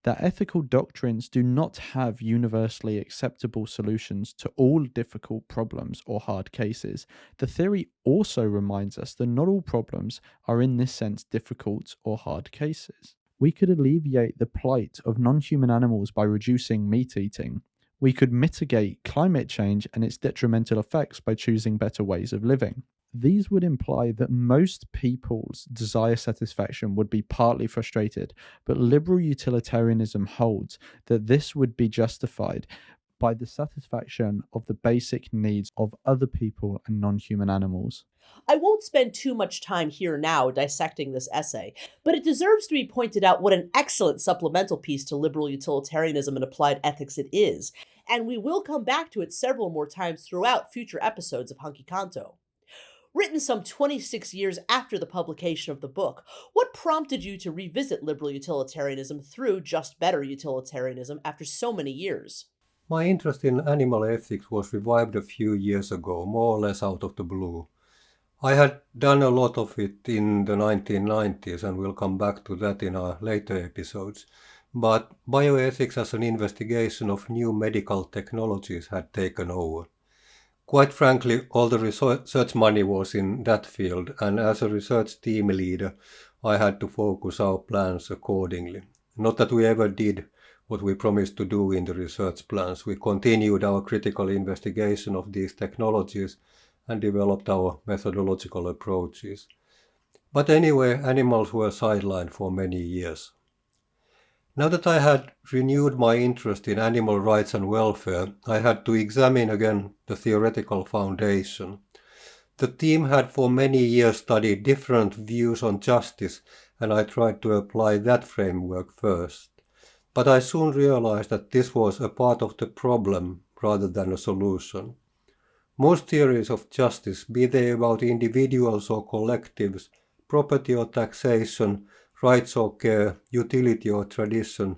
that ethical doctrines do not have universally acceptable solutions to all difficult problems or hard cases. The theory also reminds us that not all problems are in this sense difficult or hard cases. We could alleviate the plight of non-human animals by reducing meat eating. We could mitigate climate change and its detrimental effects by choosing better ways of living. These would imply that most people's desire satisfaction would be partly frustrated, but liberal utilitarianism holds that this would be justified by the satisfaction of the basic needs of other people and non-human animals. I won't spend too much time here now dissecting this essay, but it deserves to be pointed out what an excellent supplemental piece to liberal utilitarianism and applied ethics it is, and we will come back to it several more times throughout future episodes of Hankikanto. Written some 26 years after the publication of the book, what prompted you to revisit liberal utilitarianism through Just Better Utilitarianism after so many years? My interest in animal ethics was revived a few years ago, more or less out of the blue. I had done a lot of it in the 1990s, and we'll come back to that in our later episodes. But bioethics as an investigation of new medical technologies had taken over. Quite frankly, all the research money was in that field, and as a research team leader, I had to focus our plans accordingly. Not that we ever did what we promised to do in the research plans. We continued our critical investigation of these technologies and developed our methodological approaches. But anyway, animals were sidelined for many years. Now that I had renewed my interest in animal rights and welfare, I had to examine again the theoretical foundation. The team had for many years studied different views on justice, and I tried to apply that framework first. But I soon realized that this was a part of the problem rather than a solution. Most theories of justice, be they about individuals or collectives, property or taxation, rights or care, utility or tradition,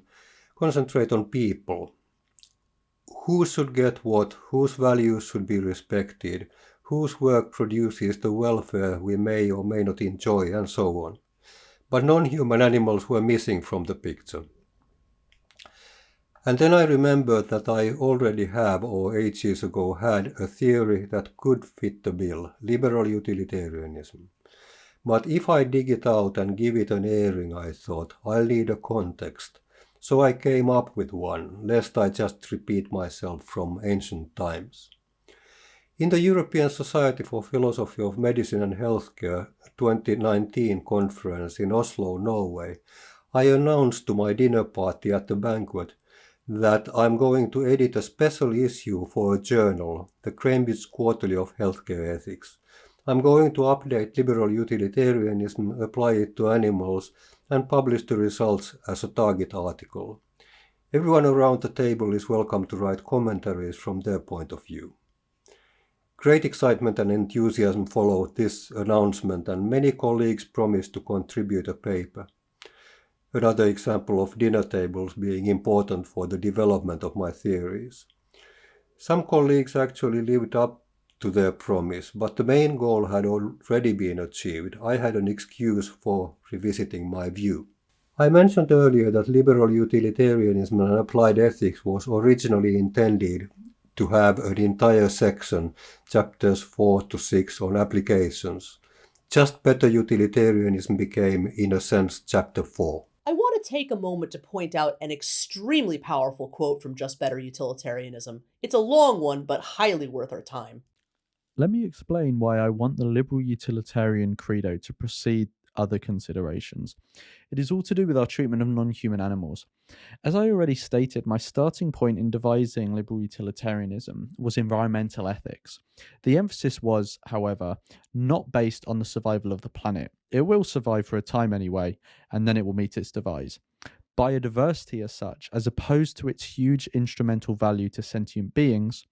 concentrate on people. Who should get what, whose values should be respected, whose work produces the welfare we may or may not enjoy, and so on. But non-human animals were missing from the picture. And then I remembered that I already have, or ages ago had, a theory that could fit the bill, liberal utilitarianism. But if I dig it out and give it an airing, I thought, I'll need a context. So I came up with one, lest I just repeat myself from ancient times. In the European Society for Philosophy of Medicine and Healthcare 2019 conference in Oslo, Norway, I announced to my dinner party at the banquet that I'm going to edit a special issue for a journal, the Cambridge Quarterly of Healthcare Ethics. I'm going to update liberal utilitarianism, apply it to animals, and publish the results as a target article. Everyone around the table is welcome to write commentaries from their point of view. Great excitement and enthusiasm followed this announcement, and many colleagues promised to contribute a paper. Another example of dinner tables being important for the development of my theories. Some colleagues actually lived up to their promise, but the main goal had already been achieved. I had an excuse for revisiting my view. I mentioned earlier that liberal utilitarianism and applied ethics was originally intended to have an entire section, chapters 4 to 6, on applications. Just Better Utilitarianism became, in a sense, chapter 4. I want to take a moment to point out an extremely powerful quote from Just Better Utilitarianism. It's a long one, but highly worth our time. Let me explain why I want the liberal utilitarian credo to precede other considerations. It is all to do with our treatment of non-human animals. As I already stated, my starting point in devising liberal utilitarianism was environmental ethics. The emphasis was, however, not based on the survival of the planet. It will survive for a time anyway, and then it will meet its demise. Biodiversity as such, as opposed to its huge instrumental value to sentient beings,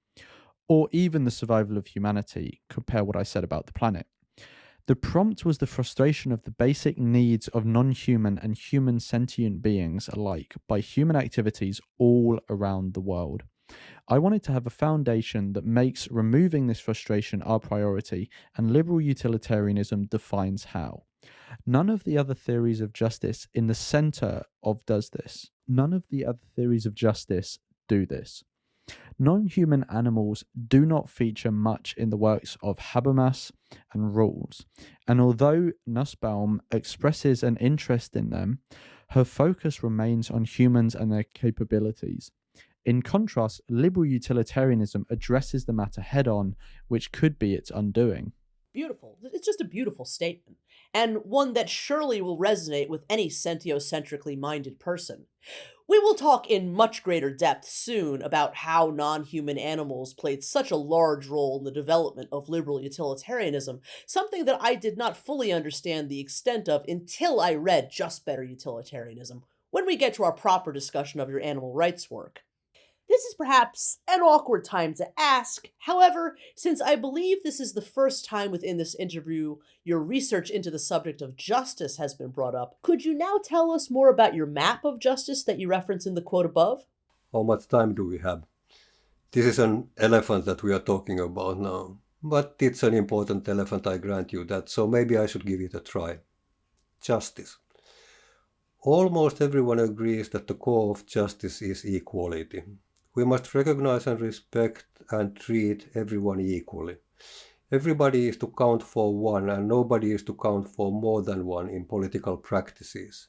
or even the survival of humanity, compare what I said about the planet. The prompt was the frustration of the basic needs of non-human and human sentient beings alike by human activities all around the world. I wanted to have a foundation that makes removing this frustration our priority, and liberal utilitarianism defines how. None of the other theories of justice in the center of does this. None of the other theories of justice do this. Non-human animals do not feature much in the works of Habermas and Rawls, and although Nussbaum expresses an interest in them, her focus remains on humans and their capabilities. In contrast, liberal utilitarianism addresses the matter head-on, which could be its undoing. Beautiful. It's just a beautiful statement, and one that surely will resonate with any sentiocentrically minded person. We will talk in much greater depth soon about how non-human animals played such a large role in the development of liberal utilitarianism, something that I did not fully understand the extent of until I read Just Better Utilitarianism, when we get to our proper discussion of your animal rights work. This is perhaps an awkward time to ask. However, since I believe this is the first time within this interview your research into the subject of justice has been brought up, could you now tell us more about your map of justice that you reference in the quote above? How much time do we have? This is an elephant that we are talking about now. But it's an important elephant, I grant you that, so maybe I should give it a try. Justice. Almost everyone agrees that the core of justice is equality. We must recognize and respect and treat everyone equally. Everybody is to count for one, and nobody is to count for more than one in political practices.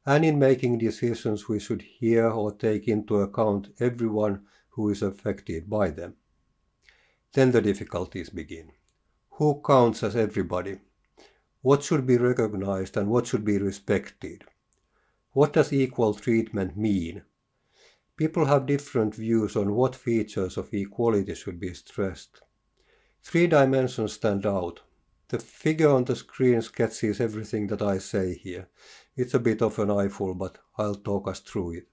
And in making decisions, we should hear or take into account everyone who is affected by them. Then the difficulties begin. Who counts as everybody? What should be recognized and what should be respected? What does equal treatment mean? People have different views on what features of equality should be stressed. 3 dimensions stand out. The figure on the screen sketches everything that I say here. It's a bit of an eyeful, but I'll talk us through it.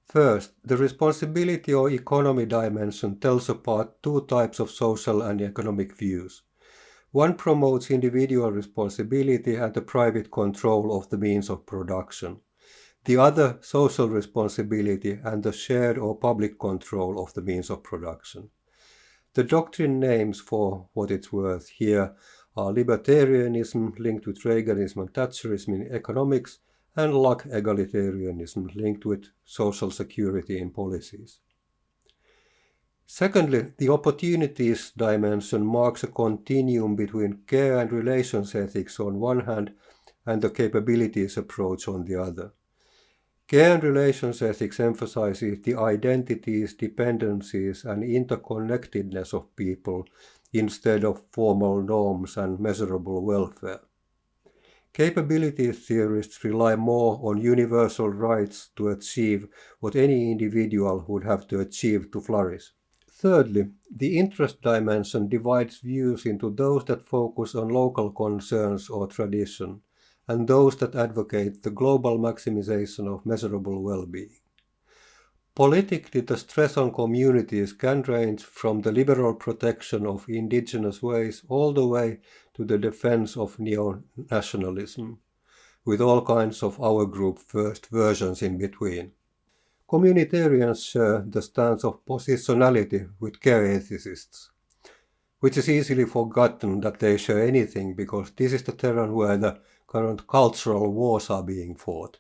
First, the responsibility or economy dimension tells apart 2 types of social and economic views. One promotes individual responsibility and the private control of the means of production. The other, social responsibility and the shared or public control of the means of production. The doctrine names, for what it's worth, here are libertarianism linked with Reaganism and Thatcherism in economics, and Luck egalitarianism linked with social security in policies. Secondly, the opportunities dimension marks a continuum between care and relations ethics on one hand and the capabilities approach on the other. Care and relations ethics emphasizes the identities, dependencies, and interconnectedness of people instead of formal norms and measurable welfare. Capabilities theorists rely more on universal rights to achieve what any individual would have to achieve to flourish. Thirdly, the interest dimension divides views into those that focus on local concerns or tradition, and those that advocate the global maximization of measurable well-being. Politically, the stress on communities can range from the liberal protection of indigenous ways all the way to the defense of neo-nationalism, with all kinds of our group first versions in between. Communitarians share the stance of positionality with care ethicists, which is easily forgotten that they share anything because this is the terrain where the current cultural wars are being fought.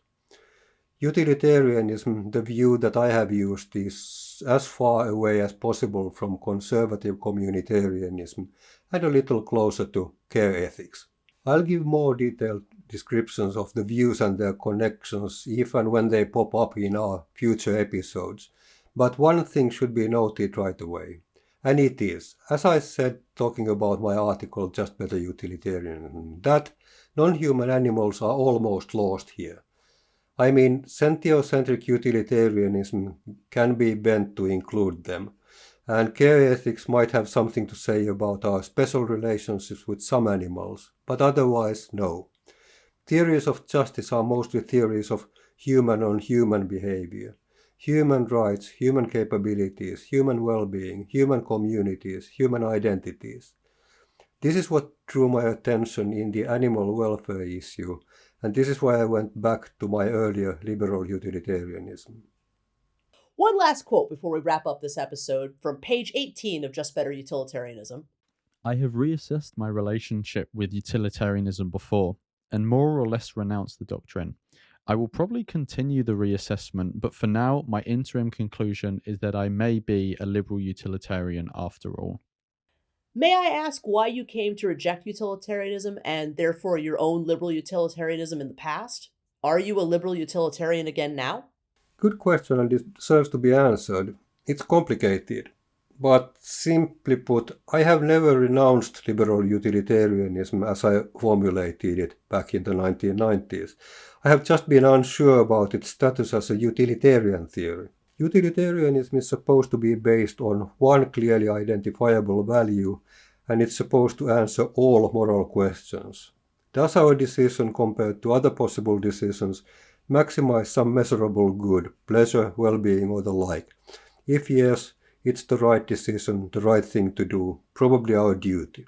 Utilitarianism, the view that I have used, is as far away as possible from conservative communitarianism and a little closer to care ethics. I'll give more detailed descriptions of the views and their connections if and when they pop up in our future episodes, but one thing should be noted right away. And it is, as I said talking about my article Just Better Utilitarianism, that non-human animals are almost lost here. I mean, sentiocentric utilitarianism can be bent to include them, and care ethics might have something to say about our special relationships with some animals, but otherwise no. Theories of justice are mostly theories of human-on-human behavior. Human rights, human capabilities, human well-being, human communities, human identities. This is what drew my attention in the animal welfare issue, and this is why I went back to my earlier liberal utilitarianism. One last quote before we wrap up this episode from page 18 of Just Better Utilitarianism. I have reassessed my relationship with utilitarianism before, and more or less renounced the doctrine. I will probably continue the reassessment, but for now, my interim conclusion is that I may be a liberal utilitarian after all. May I ask why you came to reject utilitarianism and therefore your own liberal utilitarianism in the past? Are you a liberal utilitarian again now? Good question, and it deserves to be answered. It's complicated. But simply put, I have never renounced liberal utilitarianism as I formulated it back in the 1990s. I have just been unsure about its status as a utilitarian theory. Utilitarianism is supposed to be based on one clearly identifiable value, and it's supposed to answer all moral questions. Does our decision compared to other possible decisions maximize some measurable good, pleasure, well-being, or the like? If yes, it's the right decision, the right thing to do, probably our duty.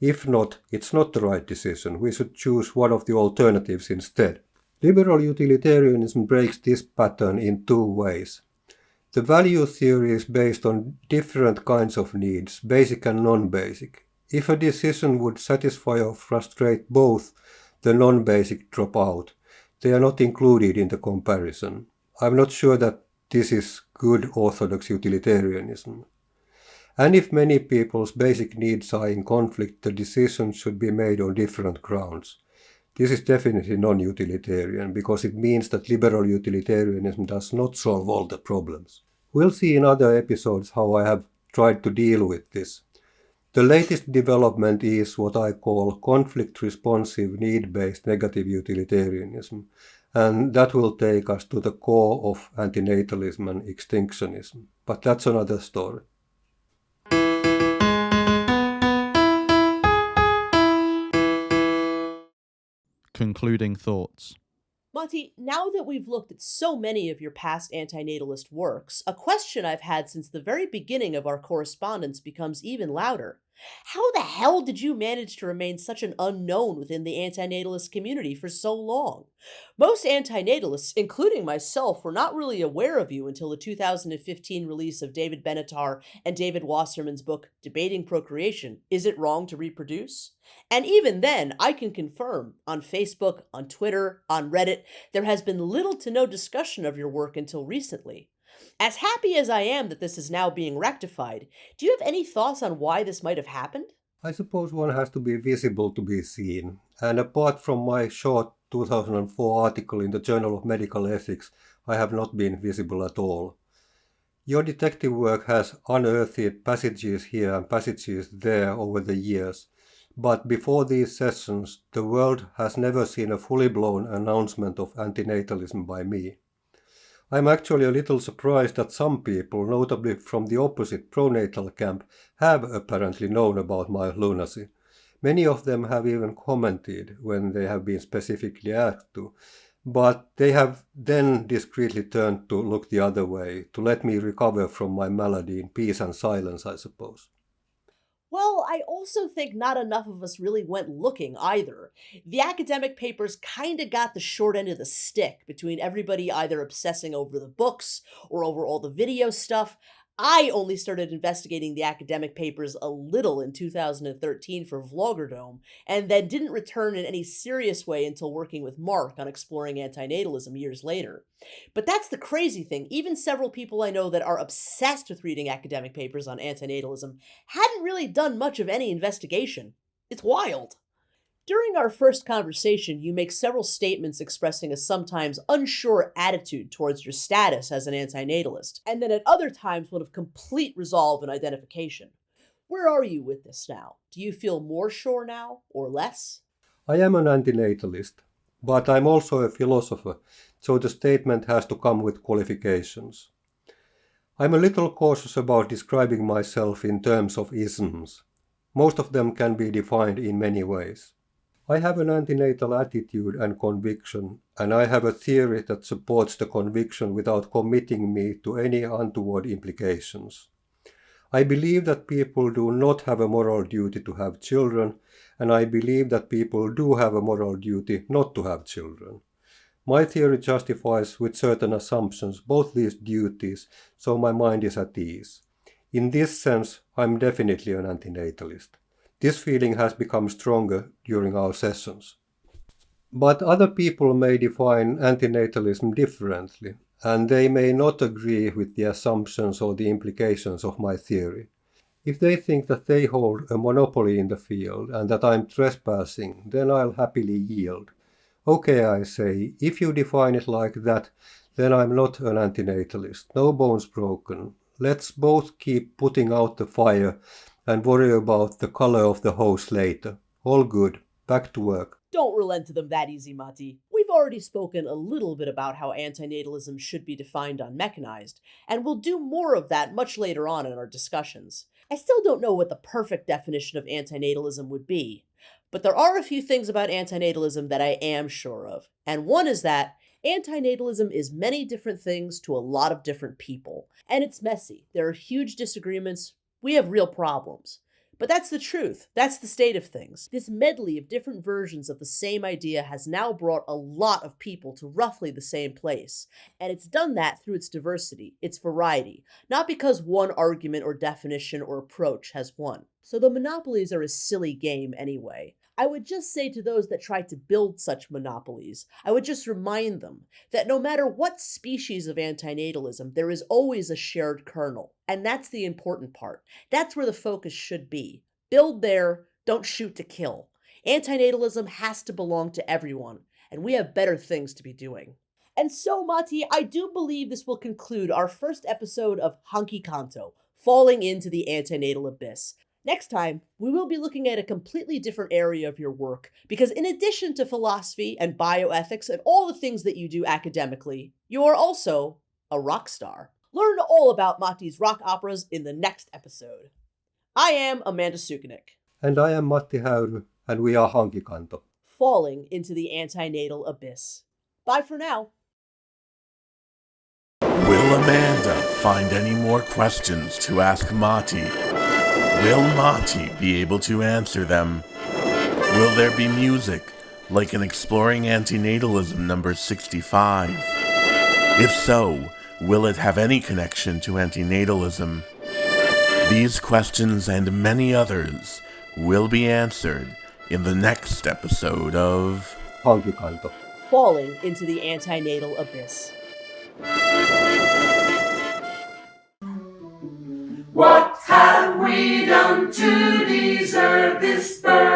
If not, it's not the right decision. We should choose one of the alternatives instead. Liberal utilitarianism breaks this pattern in 2 ways. The value theory is based on different kinds of needs, basic and non-basic. If a decision would satisfy or frustrate both, the non-basic drop out. They are not included in the comparison. I'm not sure that this is good orthodox utilitarianism. And if many people's basic needs are in conflict, the decision should be made on different grounds. This is definitely non-utilitarian because it means that liberal utilitarianism does not solve all the problems. We'll see in other episodes how I have tried to deal with this. The latest development is what I call conflict-responsive need-based negative utilitarianism, and that will take us to the core of antinatalism and extinctionism. But that's another story. Concluding thoughts. Matti, now that we've looked at so many of your past antinatalist works, a question I've had since the very beginning of our correspondence becomes even louder. How the hell did you manage to remain such an unknown within the antinatalist community for so long? Most antinatalists, including myself, were not really aware of you until the 2015 release of David Benatar and David Wasserman's book, Debating Procreation, Is It Wrong to Reproduce? And even then, I can confirm, on Facebook, on Twitter, on Reddit, there has been little to no discussion of your work until recently. As happy as I am that this is now being rectified, do you have any thoughts on why this might have happened? I suppose one has to be visible to be seen, and apart from my short 2004 article in the Journal of Medical Ethics, I have not been visible at all. Your detective work has unearthed passages here and passages there over the years, but before these sessions, the world has never seen a fully blown announcement of antinatalism by me. I'm actually a little surprised that some people, notably from the opposite pronatal camp, have apparently known about my lunacy. Many of them have even commented when they have been specifically asked to, but they have then discreetly turned to look the other way, to let me recover from my malady in peace and silence, I suppose. Well, I also think not enough of us really went looking either. The academic papers kinda got the short end of the stick between everybody either obsessing over the books or over all the video stuff. I only started investigating the academic papers a little in 2013 for Vloggerdome, and then didn't return in any serious way until working with Mark on exploring antinatalism years later. But that's the crazy thing. Even several people I know that are obsessed with reading academic papers on antinatalism hadn't really done much of any investigation. It's wild. During our first conversation, you make several statements expressing a sometimes unsure attitude towards your status as an antinatalist, and then at other times one of complete resolve and identification. Where are you with this now? Do you feel more sure now, or less? I am an antinatalist, but I'm also a philosopher, so the statement has to come with qualifications. I'm a little cautious about describing myself in terms of isms. Most of them can be defined in many ways. I have an antinatal attitude and conviction, and I have a theory that supports the conviction without committing me to any untoward implications. I believe that people do not have a moral duty to have children, and I believe that people do have a moral duty not to have children. My theory justifies with certain assumptions both these duties, so my mind is at ease. In this sense, I'm definitely an antinatalist. This feeling has become stronger during our sessions. But other people may define antinatalism differently, and they may not agree with the assumptions or the implications of my theory. If they think that they hold a monopoly in the field and that I'm trespassing, then I'll happily yield. Okay, I say, if you define it like that, then I'm not an antinatalist. No bones broken. Let's both keep putting out the fire and worry about the color of the hose later. All good. Back to work. Don't relent to them that easy, Matti. We've already spoken a little bit about how antinatalism should be defined on Mechanized, and we'll do more of that much later on in our discussions. I still don't know what the perfect definition of antinatalism would be, but there are a few things about antinatalism that I am sure of, and one is that antinatalism is many different things to a lot of different people, and it's messy. There are huge disagreements. We have real problems. But that's the truth. That's the state of things. This medley of different versions of the same idea has now brought a lot of people to roughly the same place. And it's done that through its diversity, its variety, not because one argument or definition or approach has won. So the monopolies are a silly game anyway. I would just say to those that try to build such monopolies, I would just remind them that no matter what species of antinatalism, there is always a shared kernel. And that's the important part. That's where the focus should be. Build there, don't shoot to kill. Antinatalism has to belong to everyone, and we have better things to be doing. And so, Matti, I do believe this will conclude our first episode of Hankikanto, Falling into the Antinatal Abyss. Next time, we will be looking at a completely different area of your work, because in addition to philosophy and bioethics and all the things that you do academically, you are also a rock star. Learn all about Matti's rock operas in the next episode. I am Amanda Sukenick. And I am Matti Häyry, and we are Hankikanto. Falling into the Anti-Natal Abyss. Bye for now. Will Amanda find any more questions to ask Matti? Will Matti be able to answer them? Will there be music, like in Exploring Antinatalism number 65? If so, will it have any connection to antinatalism? These questions and many others will be answered in the next episode of Hankikanto. Falling into the Anti-Natal Abyss. What have we done to deserve this burden?